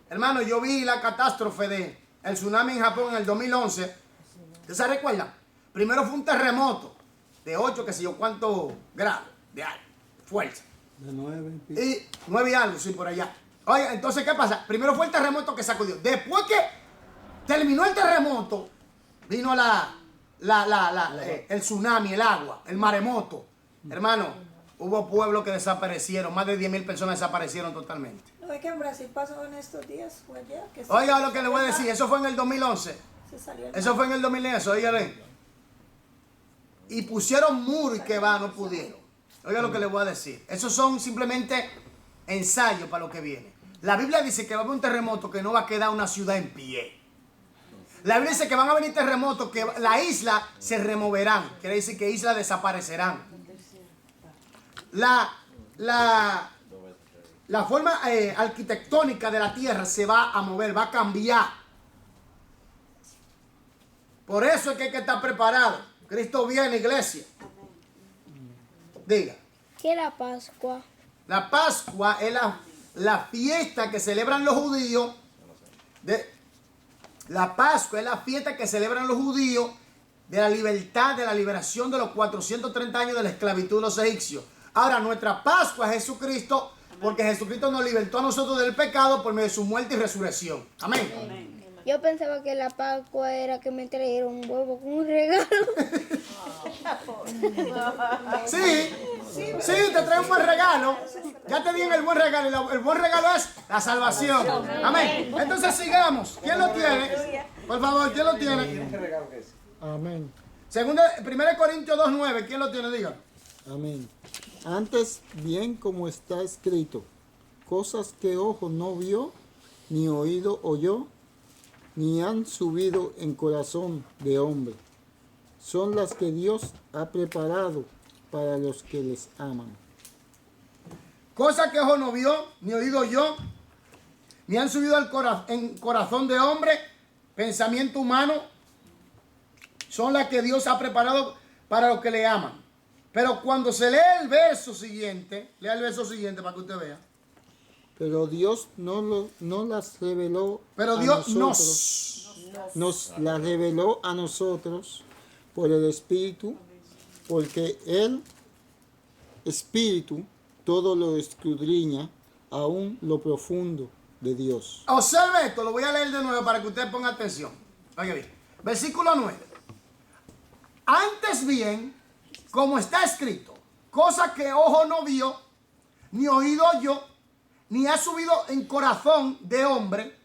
[SPEAKER 1] Hermano, yo vi la catástrofe del tsunami en Japón en el 2011. ¿Usted se recuerda? Primero fue un terremoto de 8, qué sé yo, cuántos grados de fuerza.
[SPEAKER 6] De 9.
[SPEAKER 1] Y 9 y algo, sí, por allá. Oye, entonces, ¿qué pasa? Primero fue el terremoto que sacudió. Después que terminó el terremoto, vino el tsunami, el agua, el maremoto. Hermano, hubo pueblos que desaparecieron. Más de 10.000 personas desaparecieron totalmente.
[SPEAKER 8] No es que en Brasil pasó en estos días, fue ayer. Que
[SPEAKER 1] Oiga lo que le voy a decir, eso fue en el 2011.
[SPEAKER 8] se salió el
[SPEAKER 1] Eso fue en el 2011, oígale. Y pusieron muro y que va, no pudieron. Oiga lo que le voy a decir. Esos son simplemente ensayos para lo que viene. La Biblia dice que va a haber un terremoto que no va a quedar una ciudad en pie. La Biblia dice que van a venir terremotos que la isla se removerán. Quiere decir que islas desaparecerán. La forma arquitectónica de la tierra se va a mover, va a cambiar. Por eso es que hay que estar preparado. Cristo viene, iglesia. Diga.
[SPEAKER 7] ¿Qué es la Pascua?
[SPEAKER 1] La Pascua es la fiesta que celebran los judíos. La Pascua es la fiesta que celebran los judíos de la libertad, de la liberación de los 430 años de la esclavitud de los egipcios. Ahora, nuestra Pascua es Jesucristo, porque Jesucristo nos libertó a nosotros del pecado por medio de su muerte y resurrección. Amén.
[SPEAKER 7] Amén. Yo pensaba que la Pascua era que me trajeron un huevo con un regalo.
[SPEAKER 1] Sí, te trae un buen regalo. Ya te dieron el buen regalo. Y el buen regalo es la salvación. Amén. Entonces sigamos. ¿Quién lo tiene? Por favor, ¿quién lo tiene?
[SPEAKER 5] Amén.
[SPEAKER 1] 1 Corintios 2:9. ¿Quién lo tiene? Diga.
[SPEAKER 5] Amén. Antes bien como está escrito, cosas que ojo no vio, ni oído oyó, ni han subido en corazón de hombre. Son las que Dios ha preparado para los que les aman.
[SPEAKER 1] Cosas que ojo no vio, ni oído yo, ni han subido en corazón de hombre, pensamiento humano, son las que Dios ha preparado para los que le aman. Pero cuando se lee el verso siguiente, lea el verso siguiente para que usted vea.
[SPEAKER 5] Pero Dios no las reveló
[SPEAKER 1] Pero
[SPEAKER 5] a
[SPEAKER 1] Dios
[SPEAKER 5] nosotros, nos las reveló a nosotros por el Espíritu, porque el Espíritu todo lo escudriña, aún lo profundo de Dios.
[SPEAKER 1] Observe esto, lo voy a leer de nuevo para que usted ponga atención. Oiga bien, versículo 9. Antes bien, como está escrito, cosa que ojo no vio, ni oído oyó, ni ha subido en corazón de hombre,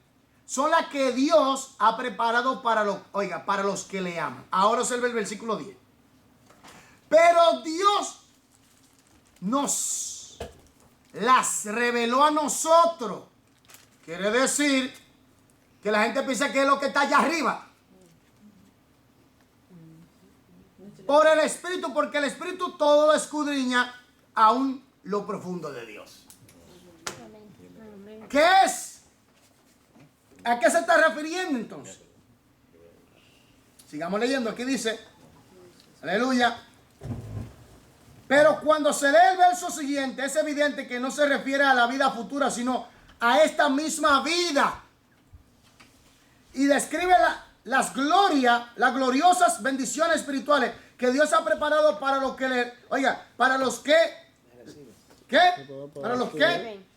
[SPEAKER 1] son las que Dios ha preparado para los que le aman. Ahora observe el versículo 10. Pero Dios nos las reveló a nosotros. Quiere decir que la gente piensa que es lo que está allá arriba. Por el Espíritu, porque el Espíritu todo lo escudriña aún lo profundo de Dios. ¿Qué es? ¿A qué se está refiriendo entonces? Sigamos leyendo. Aquí dice, aleluya. Pero cuando se lee el verso siguiente, es evidente que no se refiere a la vida futura, sino a esta misma vida. Y describe las gloriosas bendiciones espirituales que Dios ha preparado para los que para los que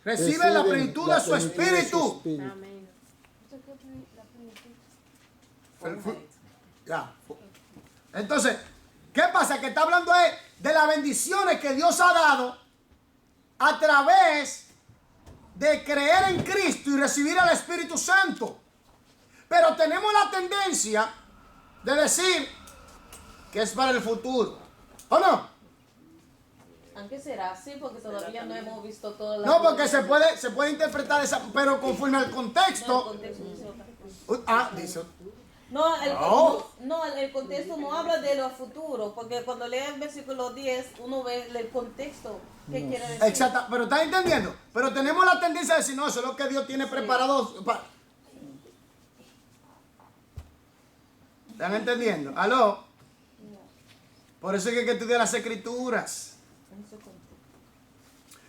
[SPEAKER 1] reciben la plenitud de su espíritu.
[SPEAKER 3] Amén.
[SPEAKER 1] Ya. Entonces, ¿qué pasa? Que está hablando de las bendiciones que Dios ha dado a través de creer en Cristo y recibir al Espíritu Santo. Pero tenemos la tendencia de decir que es para el futuro. ¿O no?
[SPEAKER 2] Aunque será así, porque todavía no hemos visto toda la...
[SPEAKER 1] No, porque se puede interpretar esa, pero conforme al contexto. Dice.
[SPEAKER 2] El contexto no habla de lo futuro, porque cuando lee el versículo 10, uno ve el contexto. ¿Qué quiere decir?
[SPEAKER 1] Exacto, pero ¿están entendiendo? Pero tenemos la tendencia de decir, no, eso es lo que Dios tiene preparado. ¿Están entendiendo? ¿Aló? Por eso es que hay que estudiar las Escrituras.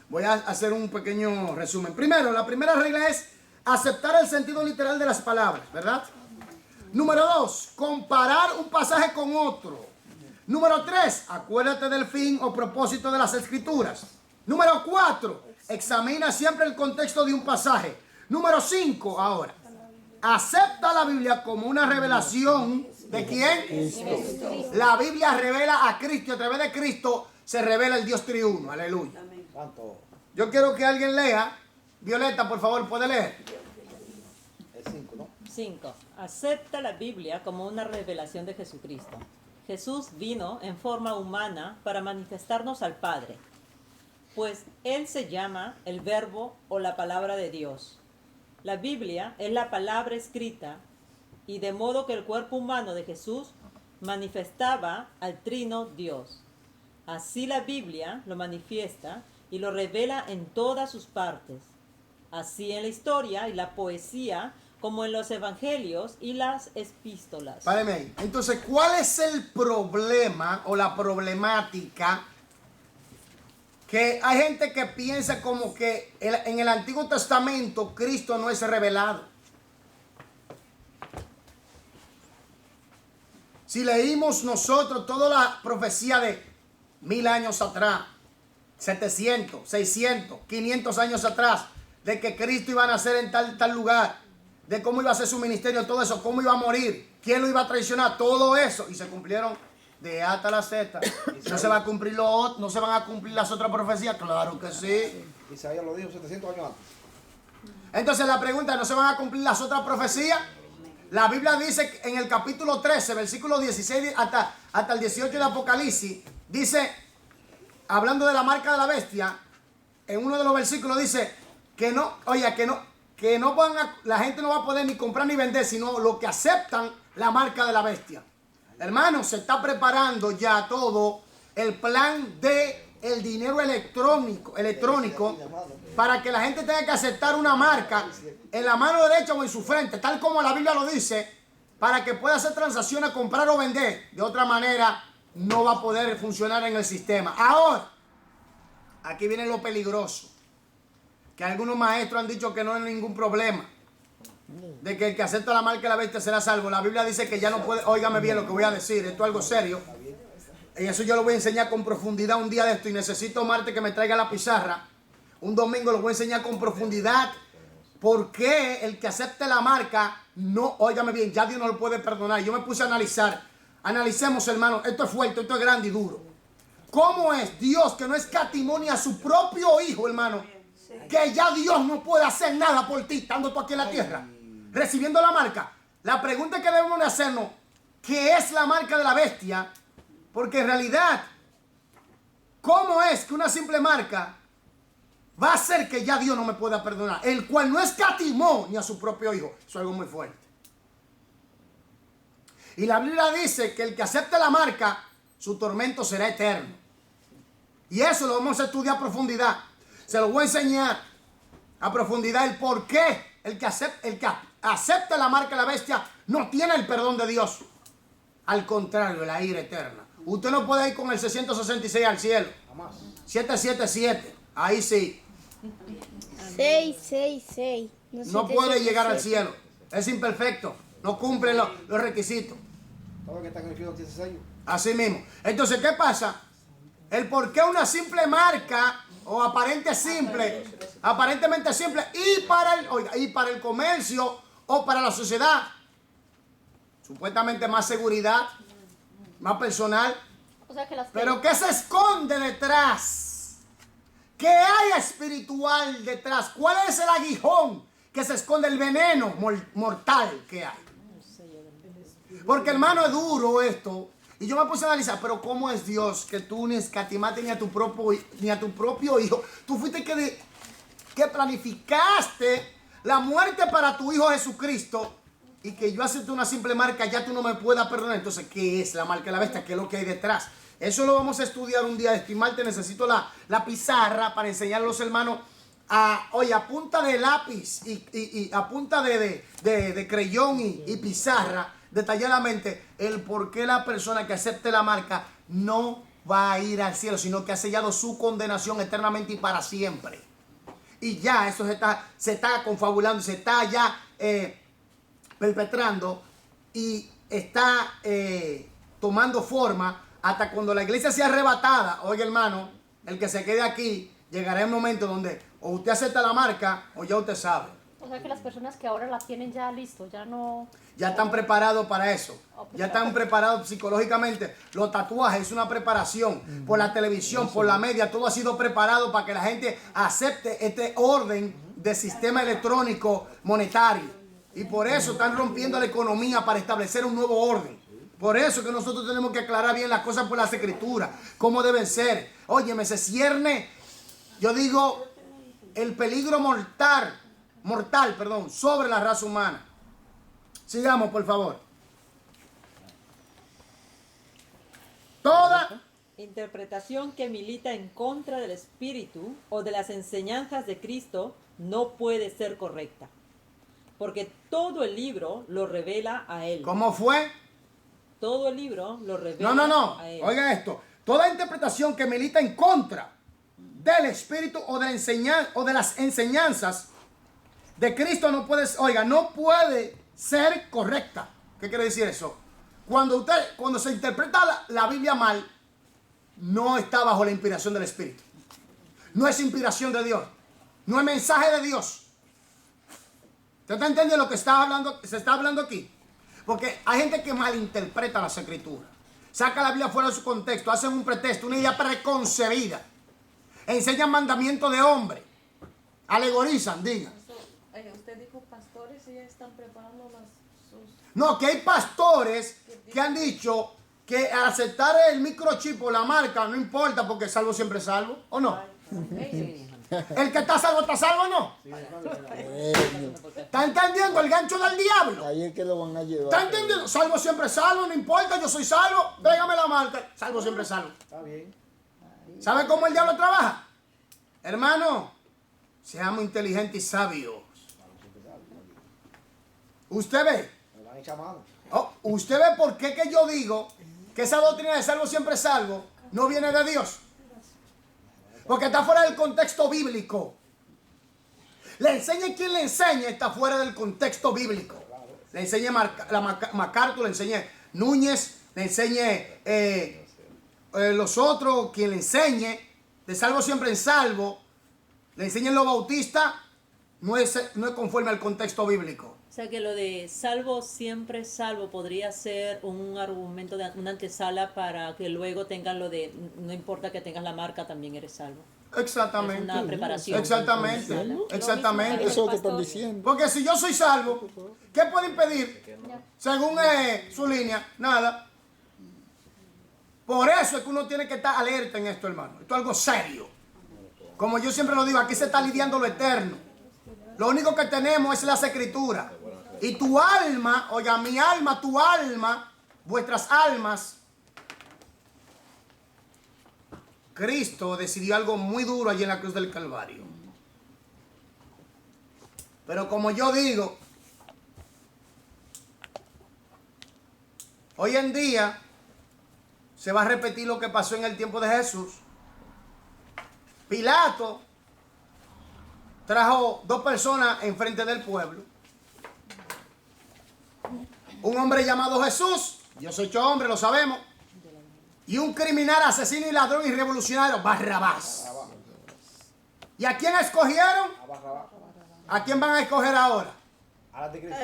[SPEAKER 1] Voy a hacer un pequeño resumen. Primero, la primera regla es aceptar el sentido literal de las palabras, ¿verdad? Número 2, comparar un pasaje con otro. Número 3, acuérdate del fin o propósito de las Escrituras. Número 4, examina siempre el contexto de un pasaje. Número 5, ahora, acepta la Biblia como una revelación ¿de quién? Cristo. La Biblia revela a Cristo y a través de Cristo se revela el Dios triuno. Aleluya. Yo quiero que alguien lea. Violeta, por favor, ¿puede leer?
[SPEAKER 9] 5. Acepta la Biblia como una revelación de Jesucristo. Jesús vino en forma humana para manifestarnos al Padre, pues Él se llama el Verbo o la Palabra de Dios. La Biblia es la palabra escrita, y de modo que el cuerpo humano de Jesús manifestaba al Trino Dios. Así la Biblia lo manifiesta y lo revela en todas sus partes. Así en la historia y la poesía, como en los evangelios y las epístolas.
[SPEAKER 1] Páreme ahí. Entonces, ¿cuál es el problema o la problemática? Que hay gente que piensa como que en el Antiguo Testamento Cristo no es revelado. Si leímos nosotros toda la profecía de 1000 años atrás, 700, 600, 500 años atrás, de que Cristo iba a nacer en tal lugar, de cómo iba a ser su ministerio, todo eso, cómo iba a morir, quién lo iba a traicionar, todo eso, y se cumplieron de A hasta la Z. No se va a cumplir no se van a cumplir las otras profecías, claro que sí.
[SPEAKER 10] Isaías lo dijo 700 años antes.
[SPEAKER 1] Entonces la pregunta, ¿no se van a cumplir las otras profecías? La Biblia dice en el capítulo 13, versículo 16 hasta el 18 de Apocalipsis, dice, hablando de la marca de la bestia, en uno de los versículos dice que la gente no va a poder ni comprar ni vender, sino los que aceptan la marca de la bestia. Hermano, se está preparando ya todo el plan de el dinero electrónico para que la gente tenga que aceptar una marca en la mano derecha o en su frente, tal como la Biblia lo dice, para que pueda hacer transacciones, comprar o vender. De otra manera, no va a poder funcionar en el sistema. Ahora, aquí viene lo peligroso, que algunos maestros han dicho que no hay ningún problema, de que el que acepta la marca de la bestia será salvo. La Biblia dice que ya no puede, óigame bien lo que voy a decir, esto es algo serio, y eso yo lo voy a enseñar con profundidad un día de esto, y necesito Marte que me traiga la pizarra. Un domingo lo voy a enseñar con profundidad ¿por qué el que acepte la marca no, óigame bien, ya Dios no lo puede perdonar? Yo me puse a analizar. Analicemos, hermano, esto es fuerte, esto es grande y duro. ¿Cómo es Dios que no escatimó ni a su propio hijo, hermano? Que ya Dios no puede hacer nada por ti, estando tú aquí en la tierra, recibiendo la marca. La pregunta que debemos de hacernos, ¿qué es la marca de la bestia? Porque en realidad, ¿cómo es que una simple marca va a hacer que ya Dios no me pueda perdonar? El cual no escatimó ni a su propio hijo. Eso es algo muy fuerte. Y la Biblia dice que el que acepte la marca, su tormento será eterno. Y eso lo vamos a estudiar a profundidad. Se lo voy a enseñar a profundidad el por qué el que acepte la marca de la bestia no tiene el perdón de Dios. Al contrario, la ira eterna. Usted no puede ir con el 666 al cielo. 777. Ahí sí.
[SPEAKER 11] 666.
[SPEAKER 1] No puede llegar al cielo. Es imperfecto. No cumple los requisitos.
[SPEAKER 10] Todo que está en el infierno tiene sello.
[SPEAKER 1] Así mismo. Entonces, ¿qué pasa? El por qué una simple marca o aparentemente simple y para el comercio o para la sociedad, supuestamente más seguridad, más personal.
[SPEAKER 11] O sea que
[SPEAKER 1] Pero ¿qué se esconde detrás? ¿Qué hay espiritual detrás? ¿Cuál es el aguijón que se esconde, el veneno mortal que hay? Porque, hermano, es duro esto. Y yo me puse a analizar, pero ¿cómo es Dios que tú ni escatimaste ni a tu propio hijo? Tú fuiste que planificaste la muerte para tu hijo Jesucristo, y que yo acepte una simple marca, ya tú no me puedas perdonar. Entonces, ¿qué es la marca de la bestia? ¿Qué es lo que hay detrás? Eso lo vamos a estudiar un día. Estimarte, necesito la pizarra para enseñar a los hermanos a punta de lápiz y a punta de creyón y pizarra, detalladamente el por qué la persona que acepte la marca no va a ir al cielo, sino que ha sellado su condenación eternamente y para siempre. Y ya eso se está confabulando, se está ya perpetrando y está tomando forma hasta cuando la iglesia sea arrebatada. Oye, hermano, el que se quede aquí, llegará el momento donde o usted acepta la marca o ya usted sabe.
[SPEAKER 11] O sea que las personas que ahora la tienen ya listo, ya no...
[SPEAKER 1] Ya están preparados para eso. Ya están preparados psicológicamente. Los tatuajes es una preparación. Por la televisión, por la media, todo ha sido preparado para que la gente acepte este orden de sistema electrónico monetario. Y por eso están rompiendo la economía para establecer un nuevo orden. Por eso que nosotros tenemos que aclarar bien las cosas por las escrituras, cómo deben ser. Óyeme, se cierne, yo digo, el peligro mortal, sobre la raza humana. Sigamos, por favor. Toda
[SPEAKER 9] interpretación que milita en contra del espíritu o de las enseñanzas de Cristo no puede ser correcta, porque todo el libro lo revela a él.
[SPEAKER 1] ¿Cómo fue?
[SPEAKER 9] Todo el libro lo revela
[SPEAKER 1] No.
[SPEAKER 9] a él.
[SPEAKER 1] Oiga esto. Toda interpretación que milita en contra del espíritu o de las enseñanzas de Cristo no puede ser correcta. ¿Qué quiere decir eso? Cuando se interpreta la Biblia mal, no está bajo la inspiración del Espíritu. No es inspiración de Dios. No es mensaje de Dios. ¿Usted está entendiendo lo que se está hablando aquí? Porque hay gente que malinterpreta las escrituras. Saca la Biblia fuera de su contexto, hacen un pretexto, una idea preconcebida. Enseñan mandamientos de hombre. Alegorizan, digan.
[SPEAKER 2] Usted dijo pastores y ya están preparando sus...
[SPEAKER 1] No, que hay pastores que han dicho que al aceptar el microchip o la marca no importa porque salvo siempre salvo, ¿o no? El que está salvo o no. ¿Está entendiendo el gancho del diablo?
[SPEAKER 5] Ahí es que lo van a llevar.
[SPEAKER 1] ¿Está entendiendo? Salvo siempre salvo, no importa, yo soy salvo, pégame la marca, salvo siempre salvo.
[SPEAKER 10] Está bien.
[SPEAKER 1] ¿Sabe cómo el diablo trabaja? Hermano, seamos inteligentes y sabios. Usted ve. Usted ve por qué que yo digo que esa doctrina de salvo siempre salvo no viene de Dios. Porque está fuera del contexto bíblico. Le enseñe quien le enseñe, está fuera del contexto bíblico. Le enseñe MacArthur, le enseñe Núñez, le enseñe los otros, quien le enseñe, de salvo siempre en salvo, le enseñen los bautistas, no es conforme al contexto bíblico.
[SPEAKER 9] O sea que lo de salvo siempre salvo podría ser un argumento, una antesala para que luego tengan lo de no importa que tengas la marca, también eres salvo.
[SPEAKER 1] Exactamente.
[SPEAKER 9] Es una preparación.
[SPEAKER 1] Exactamente. Exactamente.
[SPEAKER 5] Eso es lo que están diciendo.
[SPEAKER 1] Porque si yo soy salvo, ¿qué puede impedir? Según su línea, nada. Por eso es que uno tiene que estar alerta en esto, hermano. Esto es algo serio. Como yo siempre lo digo, aquí se está lidiando lo eterno. Lo único que tenemos es las escrituras. Y tu alma, oiga, mi alma, tu alma, vuestras almas. Cristo decidió algo muy duro allí en la cruz del Calvario. Pero como yo digo, hoy en día se va a repetir lo que pasó en el tiempo de Jesús. Pilato trajo 2 personas enfrente del pueblo. Un hombre llamado Jesús, Dios hecho hombre, lo sabemos. Y un criminal, asesino y ladrón y revolucionario, Barrabás. ¿Y a quién escogieron? ¿A quién van a escoger ahora?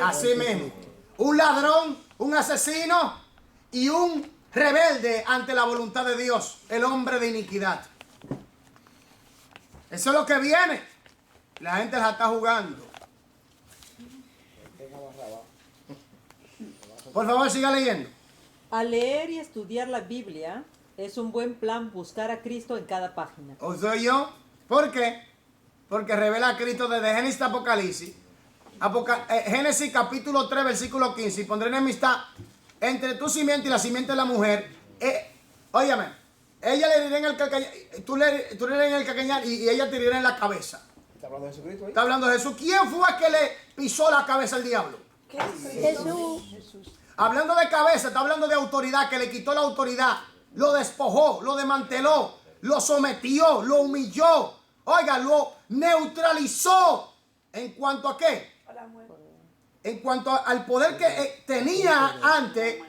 [SPEAKER 1] Así mismo. Un ladrón, un asesino y un rebelde ante la voluntad de Dios, el hombre de iniquidad. Eso es lo que viene. La gente la está jugando. Por favor, siga leyendo.
[SPEAKER 9] Al leer y estudiar la Biblia es un buen plan buscar a Cristo en cada página.
[SPEAKER 1] ¿O soy yo? ¿Por qué? Porque revela a Cristo desde Génesis a Apocalipsis. Génesis capítulo 3, versículo 15. Y pondré enemistad entre tu simiente y la simiente de la mujer. Óyeme, ella le herirá en el calcañar, tú le herirás en el calcañar y ella te herirá en la cabeza.
[SPEAKER 10] ¿Está hablando de Jesucristo ahí?
[SPEAKER 1] Está hablando de Jesús. ¿Quién fue el que le pisó la cabeza al diablo?
[SPEAKER 11] Jesús.
[SPEAKER 1] Hablando de cabeza, está hablando de autoridad, que le quitó la autoridad, lo despojó, lo desmanteló, lo sometió, lo humilló, oiga, lo neutralizó. ¿En cuanto a qué? En cuanto al poder que tenía antes,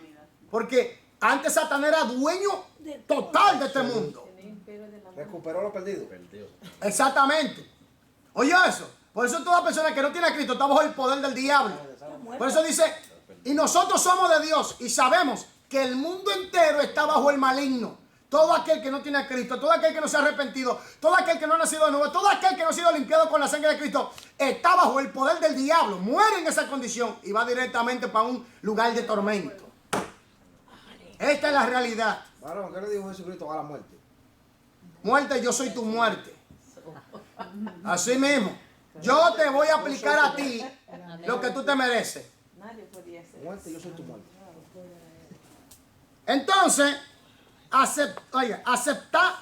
[SPEAKER 1] porque antes Satanás era dueño total de este mundo.
[SPEAKER 10] Recuperó lo perdido.
[SPEAKER 1] Exactamente. Oye eso. Por eso toda persona que no tiene a Cristo está bajo el poder del diablo. Por eso dice, y nosotros somos de Dios y sabemos que el mundo entero está bajo el maligno. Todo aquel que no tiene a Cristo, todo aquel que no se ha arrepentido, todo aquel que no ha nacido de nuevo, todo aquel que no ha sido limpiado con la sangre de Cristo, está bajo el poder del diablo. Muere en esa condición y va directamente para un lugar de tormento. Esta es la realidad.
[SPEAKER 10] Varón, ¿qué le dijo Jesucristo a la muerte?
[SPEAKER 1] Muerte, yo soy tu muerte. Así mismo. Yo te voy a aplicar a ti lo que tú te mereces.
[SPEAKER 2] Nadie podía hacer.
[SPEAKER 10] Muerte, yo soy tu muerte.
[SPEAKER 1] Entonces, acepta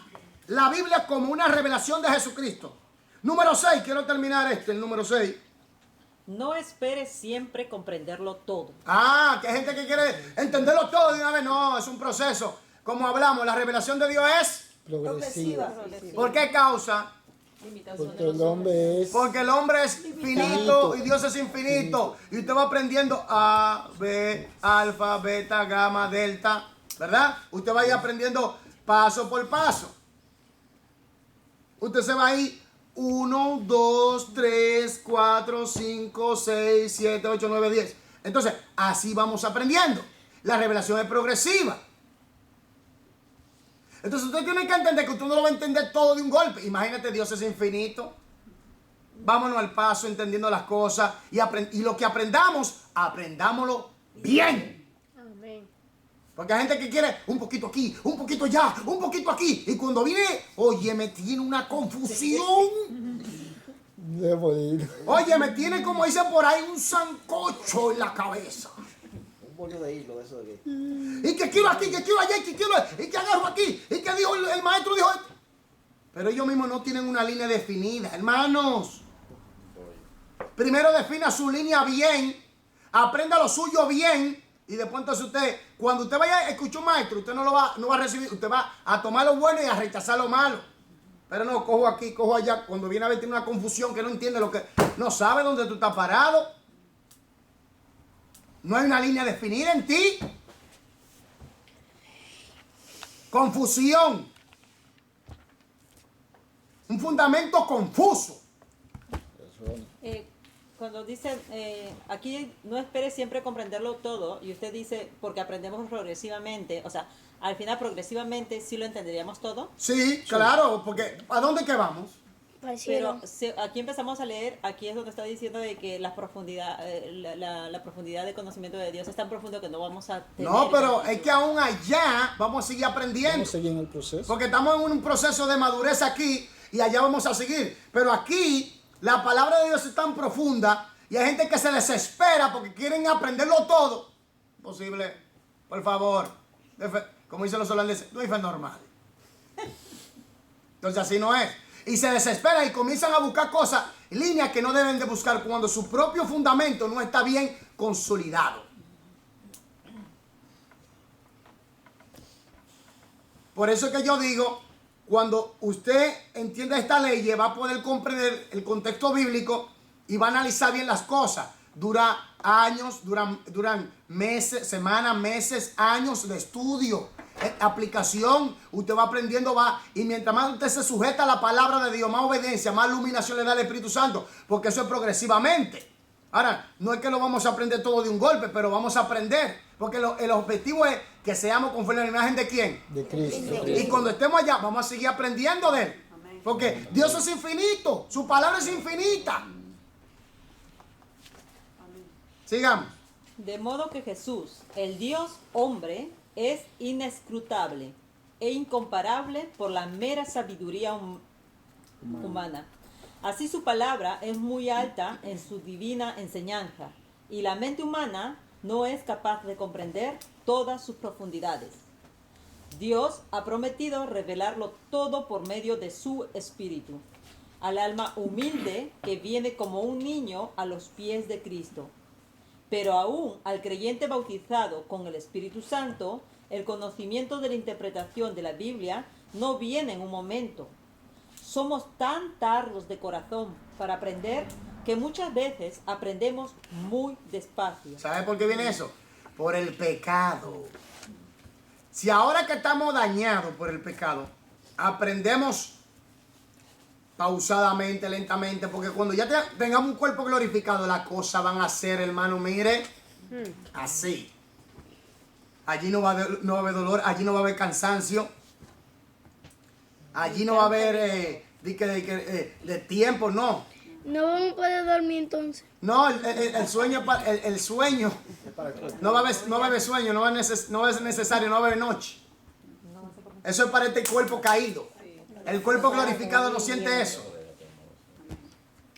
[SPEAKER 1] la Biblia como una revelación de Jesucristo. Número 6, quiero terminar el número 6.
[SPEAKER 9] No esperes siempre comprenderlo todo.
[SPEAKER 1] Que hay gente que quiere entenderlo todo de una vez. No, es un proceso. Como hablamos, la revelación de Dios es
[SPEAKER 5] Progresiva.
[SPEAKER 1] ¿Por qué causa?
[SPEAKER 5] Porque el hombre es...
[SPEAKER 1] Porque el hombre es finito y Dios es infinito. Y usted va aprendiendo A, B, alfa, beta, gamma, delta. ¿Verdad? Usted va a ir aprendiendo paso por paso. Usted se va a ir 1, 2, 3, 4, 5, 6, 7, 8, 9, 10. Entonces, así vamos aprendiendo. La revelación es progresiva. Entonces usted tiene que entender que usted no lo va a entender todo de un golpe. Imagínate, Dios es infinito. Vámonos al paso entendiendo las cosas. Y lo que aprendamos, aprendámoslo bien.
[SPEAKER 11] Amén.
[SPEAKER 1] Porque hay gente que quiere un poquito aquí, un poquito allá, un poquito aquí. Y cuando viene, oye, me tiene una confusión.
[SPEAKER 5] De morir.
[SPEAKER 1] Oye, me tiene, como dicen por ahí, un sancocho en la cabeza.
[SPEAKER 10] Un bollo de hilo, de eso de que...
[SPEAKER 1] Y que quiero aquí, que quiero allá, y que quiero, y que agarro aquí, y que dijo el maestro, dijo esto. Pero ellos mismos no tienen una línea definida, hermanos. Primero defina su línea bien, aprenda lo suyo bien, y después entonces usted, cuando usted vaya a escuchar un maestro, usted no va a recibir, usted va a tomar lo bueno y a rechazar lo malo. Pero no, cojo aquí, cojo allá, cuando viene a ver tiene una confusión que no entiende lo que, no sabe dónde tú estás parado. No hay una línea definida en ti. Confusión. Un fundamento confuso.
[SPEAKER 9] cuando dice, aquí no espere siempre comprenderlo todo, y usted dice, porque aprendemos progresivamente, o sea, al final progresivamente sí lo entenderíamos todo.
[SPEAKER 1] Sí, claro, porque ¿a dónde que vamos?
[SPEAKER 9] Pero aquí empezamos a leer, aquí es donde está diciendo de que la profundidad, la profundidad de conocimiento de Dios es tan profundo que no vamos a tener.
[SPEAKER 1] No, pero es que aún allá vamos a seguir aprendiendo.
[SPEAKER 5] Vamos a seguir en el proceso.
[SPEAKER 1] Porque estamos en un proceso de madurez aquí y allá vamos a seguir. Pero aquí la palabra de Dios es tan profunda y hay gente que se desespera porque quieren aprenderlo todo. Imposible. Por favor. Como dicen los holandeses, no hay fe normal. Entonces así no es. Y se desesperan y comienzan a buscar cosas, líneas que no deben de buscar cuando su propio fundamento no está bien consolidado. Por eso es que yo digo, cuando usted entiende esta ley, va a poder comprender el contexto bíblico y va a analizar bien las cosas. Dura años, duran meses, semanas, meses, años de estudio, aplicación. Usted va aprendiendo, y mientras más usted se sujeta a la palabra de Dios, más obediencia, más iluminación le da el Espíritu Santo, porque eso es progresivamente. Ahora, no es que lo vamos a aprender todo de un golpe, pero vamos a aprender, porque el objetivo es que seamos conforme a la imagen de ¿quién?
[SPEAKER 5] De Cristo.
[SPEAKER 1] Y cuando estemos allá, vamos a seguir aprendiendo de Él, porque Dios es infinito, su palabra es infinita. Sigamos.
[SPEAKER 9] De modo que Jesús, el Dios hombre, es inescrutable e incomparable por la mera sabiduría humana. Así su palabra es muy alta en su divina enseñanza, y la mente humana no es capaz de comprender todas sus profundidades. Dios ha prometido revelarlo todo por medio de su Espíritu, al alma humilde que viene como un niño a los pies de Cristo. Pero aún al creyente bautizado con el Espíritu Santo, el conocimiento de la interpretación de la Biblia no viene en un momento. Somos tan tardos de corazón para aprender que muchas veces aprendemos muy despacio.
[SPEAKER 1] ¿Sabe por qué viene eso? Por el pecado. Si ahora que estamos dañados por el pecado, aprendemos pausadamente, lentamente, porque cuando ya tengamos un cuerpo glorificado, las cosas van a ser, hermano, mire, así. Allí no va a haber dolor, allí no va a haber cansancio, allí no va a haber de tiempo, no.
[SPEAKER 12] No vamos a poder dormir entonces.
[SPEAKER 1] No, el sueño, el sueño, no va a haber sueño, no es necesario, no va a haber noche. Eso es para este cuerpo caído. El cuerpo glorificado no siente eso.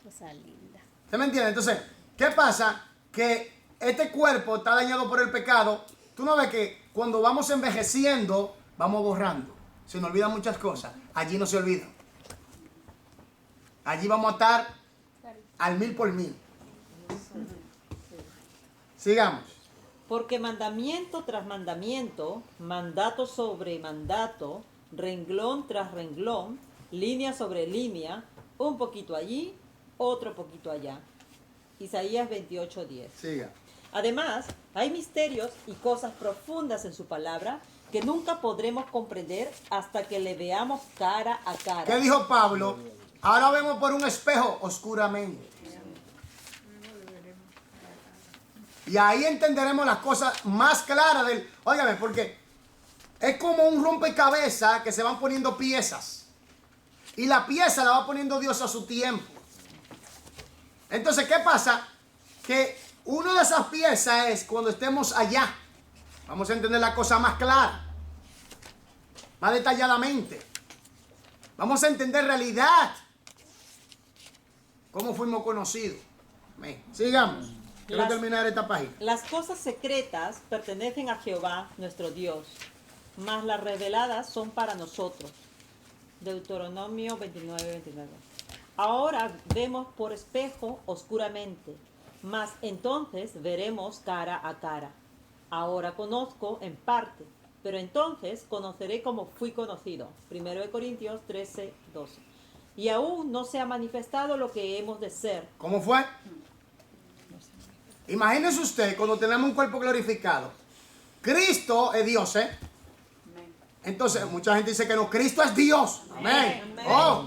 [SPEAKER 3] Cosa linda.
[SPEAKER 1] ¿Se me entiende? Entonces, ¿qué pasa? Que este cuerpo está dañado por el pecado. Tú no ves que cuando vamos envejeciendo, vamos borrando. Se nos olvidan muchas cosas. Allí no se olvidan. Allí vamos a estar al 1000 por 1000. Sigamos.
[SPEAKER 9] Porque mandamiento tras mandamiento, mandato sobre mandato, renglón tras renglón, línea sobre línea, un poquito allí, otro poquito allá. Isaías 28:10.
[SPEAKER 1] Siga.
[SPEAKER 9] Además, hay misterios y cosas profundas en su palabra que nunca podremos comprender hasta que le veamos cara a cara.
[SPEAKER 1] ¿Qué dijo Pablo? Ahora vemos por un espejo oscuramente. Y ahí entenderemos las cosas más claras del... Óigame, porque es como un rompecabezas que se van poniendo piezas. Y la pieza la va poniendo Dios a su tiempo. Entonces, ¿qué pasa? Que una de esas piezas es cuando estemos allá. Vamos a entender la cosa más clara. Más detalladamente. Vamos a entender realidad. Cómo fuimos conocidos. Amén. Sigamos. Quiero terminar esta página.
[SPEAKER 9] Las cosas secretas pertenecen a Jehová, nuestro Dios, mas las reveladas son para nosotros. Deuteronomio 29:29. Ahora vemos por espejo oscuramente, mas entonces veremos cara a cara. Ahora conozco en parte, pero entonces conoceré como fui conocido. 1 Corintios 13:12. Y aún no se ha manifestado lo que hemos de ser.
[SPEAKER 1] ¿Cómo fue? Imagínese usted cuando tenemos un cuerpo glorificado. Cristo es Dios, Entonces, mucha gente dice que no, Cristo es Dios. Amén. Oh,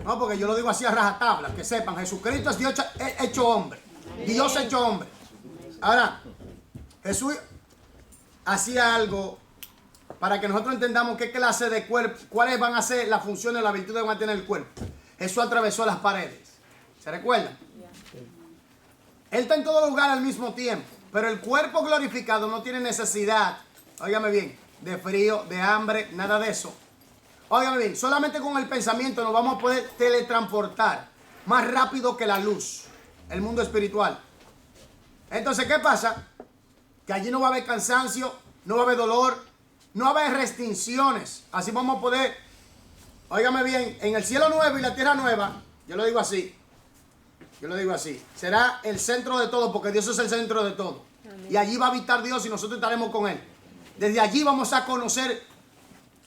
[SPEAKER 1] No, porque yo lo digo así a rajatabla, que sepan, Jesucristo es Dios hecho hombre. Dios hecho hombre. Ahora, Jesús hacía algo para que nosotros entendamos qué clase de cuerpo, cuáles van a ser las funciones, las virtudes que va a tener el cuerpo. Jesús atravesó las paredes. ¿Se recuerdan? Él está en todo lugar al mismo tiempo, pero el cuerpo glorificado no tiene necesidad, óigame bien, de frío, de hambre, nada de eso. Óigame bien, solamente con el pensamiento nos vamos a poder teletransportar más rápido que la luz, el mundo espiritual. Entonces, ¿qué pasa? Que allí no va a haber cansancio, no va a haber dolor, no va a haber restricciones. Así vamos a poder, óigame bien, en el cielo nuevo y la tierra nueva, yo lo digo así, será el centro de todo, porque Dios es el centro de todo. Amén. Y allí va a habitar Dios y nosotros estaremos con Él. Desde allí vamos a conocer,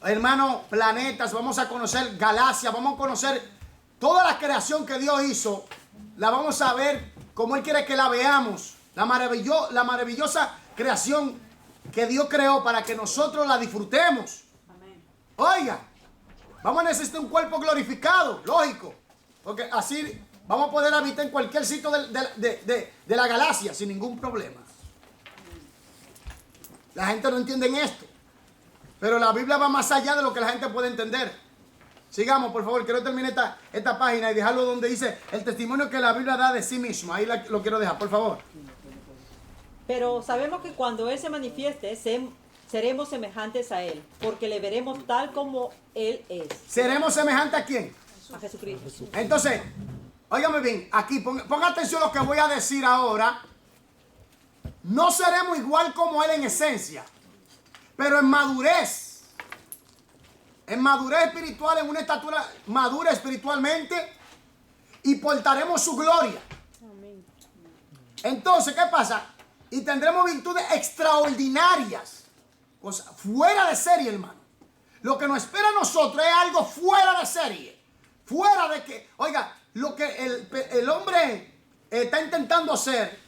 [SPEAKER 1] hermanos, planetas, vamos a conocer galaxias, vamos a conocer toda la creación que Dios hizo, la vamos a ver como Él quiere que la veamos, la maravillosa creación que Dios creó para que nosotros la disfrutemos. Amén. Oiga, vamos a necesitar un cuerpo glorificado, lógico, porque así vamos a poder habitar en cualquier sitio de la galaxia sin ningún problema. La gente no entiende esto, pero la Biblia va más allá de lo que la gente puede entender. Sigamos, por favor, quiero terminar esta página y dejarlo donde dice el testimonio que la Biblia da de sí mismo. Ahí lo quiero dejar, por favor.
[SPEAKER 9] Pero sabemos que cuando Él se manifieste, seremos semejantes a Él, porque le veremos tal como Él es.
[SPEAKER 1] ¿Seremos semejantes a quién?
[SPEAKER 9] A Jesucristo.
[SPEAKER 1] Entonces, óigame bien, aquí ponga atención a lo que voy a decir ahora. No seremos igual como Él en esencia, pero en madurez espiritual, en una estatura madura espiritualmente, y portaremos su gloria. Amén. Entonces, ¿qué pasa? Y tendremos virtudes extraordinarias, cosas fuera de serie, hermano. Lo que nos espera a nosotros es algo fuera de serie, fuera de que, oiga, lo que el hombre está intentando hacer.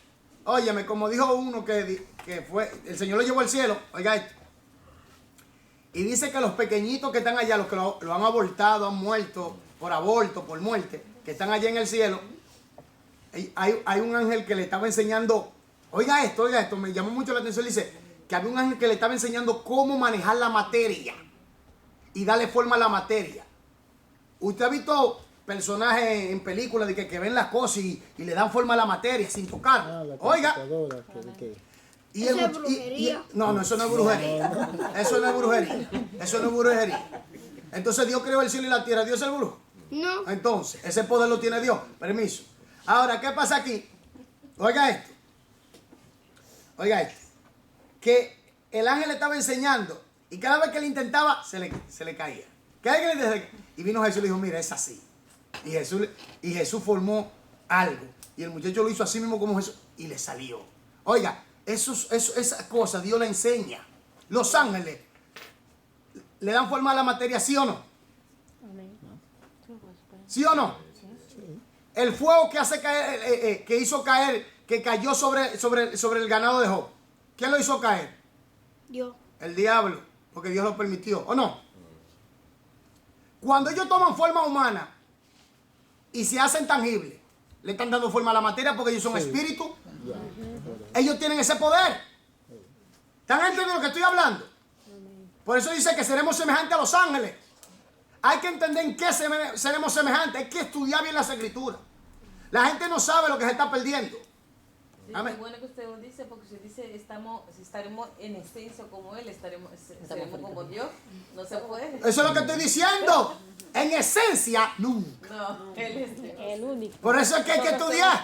[SPEAKER 1] Óyeme, como dijo uno que fue, el Señor lo llevó al cielo, oiga esto. Y dice que los pequeñitos que están allá, los que lo han abortado, han muerto por aborto, por muerte, que están allá en el cielo, hay un ángel que le estaba enseñando, oiga esto, me llamó mucho la atención, dice que había un ángel que le estaba enseñando cómo manejar la materia y darle forma a la materia. Usted ha visto personajes en películas de que ven las cosas y le dan forma a la materia sin tocar. Oiga. Y
[SPEAKER 12] eso es brujería.
[SPEAKER 1] No, eso no es brujería. Eso no es brujería. Eso no es brujería. Entonces Dios creó el cielo y la tierra. ¿Dios es el brujo?
[SPEAKER 12] No.
[SPEAKER 1] Entonces, ese poder lo tiene Dios. Permiso. Ahora, ¿qué pasa aquí? Oiga esto. Que el ángel le estaba enseñando y cada vez que le intentaba, se le caía. Y vino Jesús y le dijo, mira, es así. Y Jesús formó algo. Y el muchacho lo hizo así mismo como Jesús. Y le salió. Oiga, esa cosa Dios le enseña. Los ángeles le dan forma a la materia, ¿sí o no? ¿Sí o no? El fuego que hace caer, que hizo caer, que cayó sobre el ganado de Job. ¿Quién lo hizo caer?
[SPEAKER 12] Dios.
[SPEAKER 1] El diablo, porque Dios lo permitió, ¿o no? Cuando ellos toman forma humana y se hacen tangibles, le están dando forma a la materia porque ellos son espíritus. Ellos tienen ese poder. ¿Están entendiendo lo que estoy hablando? Por eso dice que seremos semejantes a los ángeles. Hay que entender en qué seremos semejantes. Hay que estudiar bien las escrituras. La gente no sabe lo que se está perdiendo.
[SPEAKER 2] Sí, es bueno que usted lo dice, porque usted dice si estaremos en esencia como Él, seremos como Dios. No se puede.
[SPEAKER 1] Eso es lo que estoy diciendo. En esencia, nunca.
[SPEAKER 2] No, Él es
[SPEAKER 3] el único.
[SPEAKER 1] Por eso es que hay que estudiar.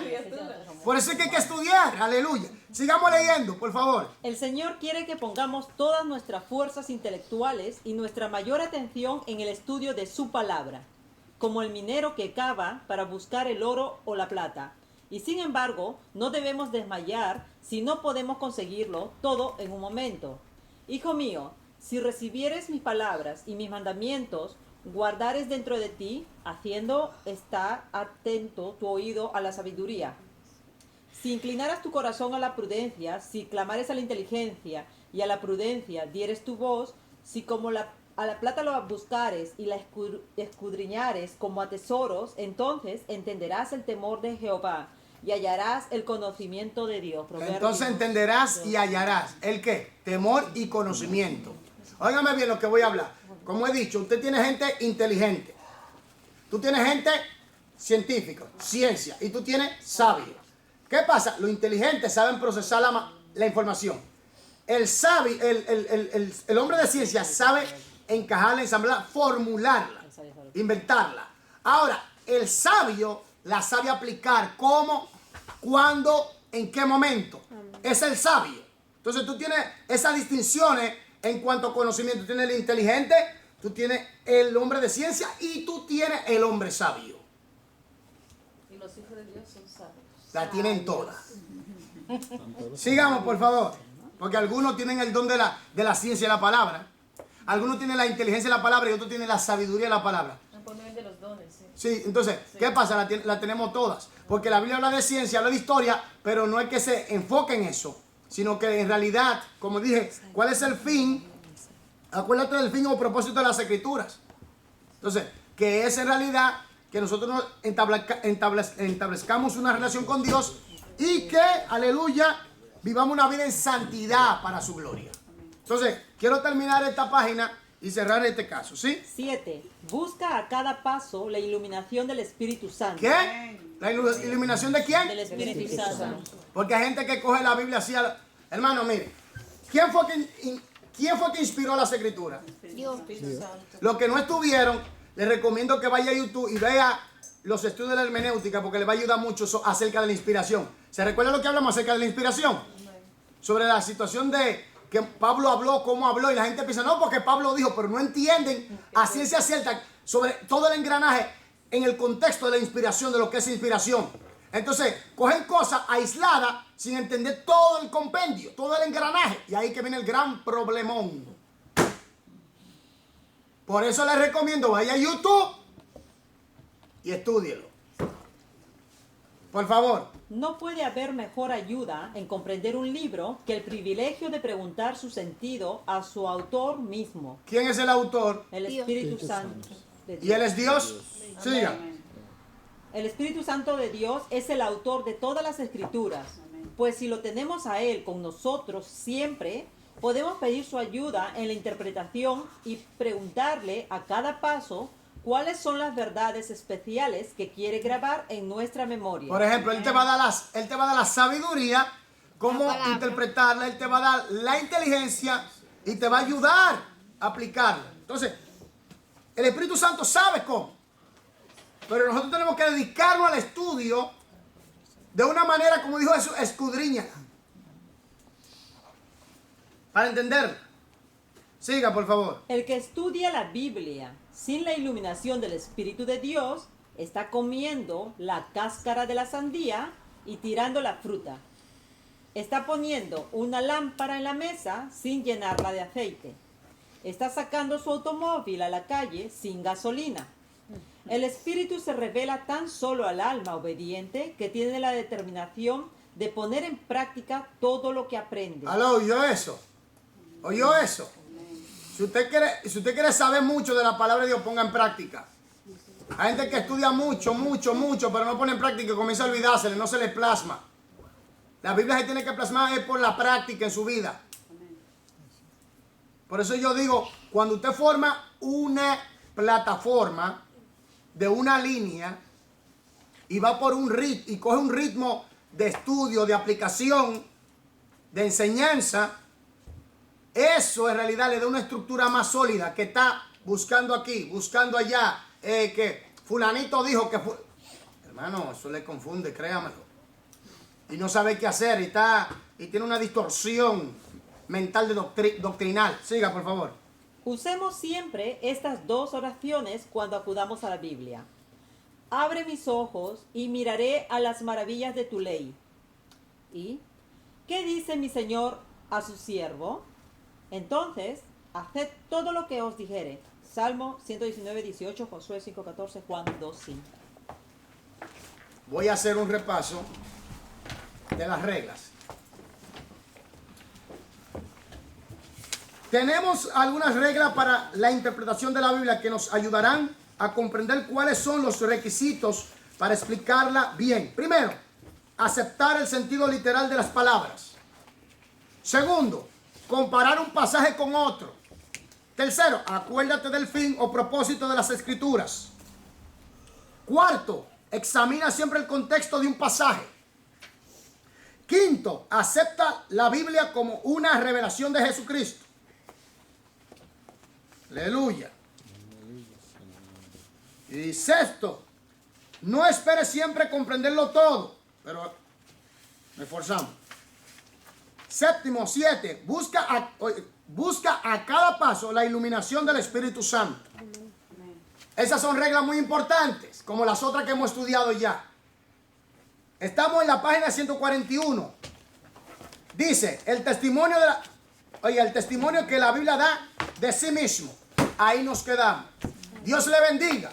[SPEAKER 1] Por eso es que hay que estudiar. Aleluya. Sigamos leyendo, por favor.
[SPEAKER 9] El Señor quiere que pongamos todas nuestras fuerzas intelectuales y nuestra mayor atención en el estudio de su palabra, como el minero que cava para buscar el oro o la plata. Y sin embargo, no debemos desmayar si no podemos conseguirlo todo en un momento. Hijo mío, si recibieres mis palabras y mis mandamientos, guardares dentro de ti, haciendo estar atento tu oído a la sabiduría. Si inclinaras tu corazón a la prudencia, si clamares a la inteligencia y a la prudencia dieres tu voz, si como la a la plata lo buscares y la escudriñares como a tesoros, entonces entenderás el temor de Jehová y hallarás el conocimiento de Dios. Proverbios.
[SPEAKER 1] Entonces entenderás y hallarás. ¿El qué? Temor y conocimiento. Óigame bien lo que voy a hablar. Como he dicho, usted tiene gente inteligente. Tú tienes gente científica, ciencia, y tú tienes sabios. ¿Qué pasa? Los inteligentes saben procesar la información. El sabio, el hombre de ciencia sabe encajarla, ensamblarla, formularla, inventarla. Ahora, el sabio la sabe aplicar. ¿Cómo? ¿Cuándo? ¿En qué momento? Es el sabio. Entonces tú tienes esas distinciones en cuanto a conocimiento. Tú tienes el inteligente, tú tienes el hombre de ciencia y tú tienes el hombre sabio.
[SPEAKER 2] Y los hijos de Dios son sabios.
[SPEAKER 1] La tienen todas. Sigamos, por favor. Porque algunos tienen el don de la ciencia de la palabra. Algunos tienen la inteligencia de la palabra y otros tienen la sabiduría de la palabra.
[SPEAKER 2] Por medio de los dones, sí.
[SPEAKER 1] Sí, entonces, ¿qué pasa? La tenemos todas. Porque la Biblia habla de ciencia, habla de historia, pero no es que se enfoque en eso, sino que en realidad, como dije, ¿cuál es el fin? Acuérdate del fin o propósito de las Escrituras. Entonces, que es en realidad que nosotros establezcamos una relación con Dios y que, aleluya, vivamos una vida en santidad para su gloria. Entonces, quiero terminar esta página y cerrar este caso, ¿sí?
[SPEAKER 9] 7. Busca a cada paso la iluminación del Espíritu Santo.
[SPEAKER 1] ¿Qué? ¿La iluminación de quién?
[SPEAKER 9] Del Espíritu Santo.
[SPEAKER 1] Porque hay gente que coge la Biblia así. Hermano, mire, ¿quién fue que inspiró las Escrituras?
[SPEAKER 12] Dios.
[SPEAKER 1] Los que no estuvieron, les recomiendo que vaya a YouTube y vea los estudios de la hermenéutica porque les va a ayudar mucho acerca de la inspiración. ¿Se recuerda lo que hablamos acerca de la inspiración? Sobre la situación de que Pablo habló, cómo habló, y la gente piensa, no, porque Pablo dijo, pero no entienden a ciencia cierta sobre todo el engranaje en el contexto de la inspiración, de lo que es inspiración. Entonces, cogen cosas aisladas sin entender todo el compendio, todo el engranaje, y ahí que viene el gran problemón. Por eso les recomiendo, vaya a YouTube y estúdielo. Por favor.
[SPEAKER 9] No puede haber mejor ayuda en comprender un libro que el privilegio de preguntar su sentido a su autor mismo.
[SPEAKER 1] ¿Quién es el autor?
[SPEAKER 9] El Espíritu Santo de Dios.
[SPEAKER 1] ¿Y él es Dios? Siga.
[SPEAKER 9] El Espíritu Santo de Dios es el autor de todas las Escrituras. Pues si lo tenemos a Él con nosotros siempre, podemos pedir su ayuda en la interpretación y preguntarle a cada paso cuáles son las verdades especiales que quiere grabar en nuestra memoria.
[SPEAKER 1] Por ejemplo, Él te va a dar la sabiduría, cómo interpretarla, Él te va a dar la inteligencia y te va a ayudar a aplicarla. Entonces, el Espíritu Santo sabe cómo. Pero nosotros tenemos que dedicarnos al estudio de una manera, como dijo Jesús, escudriña. Para entenderla. Siga, por favor.
[SPEAKER 9] El que estudia la Biblia sin la iluminación del Espíritu de Dios está comiendo la cáscara de la sandía y tirando la fruta. Está poniendo una lámpara en la mesa sin llenarla de aceite. Está sacando su automóvil a la calle sin gasolina. El Espíritu se revela tan solo al alma obediente que tiene la determinación de poner en práctica todo lo que aprende.
[SPEAKER 1] ¿Aló? ¿Oyó eso? ¿Oyó eso? Si usted quiere saber mucho de la palabra de Dios, ponga en práctica. Hay gente que estudia mucho, pero no pone en práctica y comienza a olvidársele, no se le plasma. La Biblia se tiene que plasmar es por la práctica en su vida. Por eso yo digo, cuando usted forma una plataforma de una línea y va por un ritmo y coge un ritmo de estudio, de aplicación, de enseñanza, eso en realidad le da una estructura más sólida que está buscando aquí, buscando allá, que fulanito dijo que hermano, eso le confunde, créamelo. Y no sabe qué hacer y tiene una distorsión mental de doctrinal. Siga, por favor.
[SPEAKER 9] Usemos siempre estas dos oraciones cuando acudamos a la Biblia. Abre mis ojos y miraré a las maravillas de tu ley. ¿Y qué dice mi Señor a su siervo? Entonces, haced todo lo que os dijere. Salmo 119, 18, Josué 5, 14, Juan 2, 5.
[SPEAKER 1] Voy a hacer un repaso de las reglas. Tenemos algunas reglas para la interpretación de la Biblia que nos ayudarán a comprender cuáles son los requisitos para explicarla bien. Primero, aceptar el sentido literal de las palabras. Segundo, comparar un pasaje con otro. Tercero, acuérdate del fin o propósito de las escrituras. Cuarto, examina siempre el contexto de un pasaje. Quinto, acepta la Biblia como una revelación de Jesucristo. Aleluya. Y sexto, no esperes siempre comprenderlo todo, pero nos esforzamos. Séptimo, 7, busca a cada paso la iluminación del Espíritu Santo. Esas son reglas muy importantes, como las otras que hemos estudiado ya. Estamos en la página 141. Dice, el testimonio el testimonio que la Biblia da de sí mismo. Ahí nos quedamos. Dios le bendiga.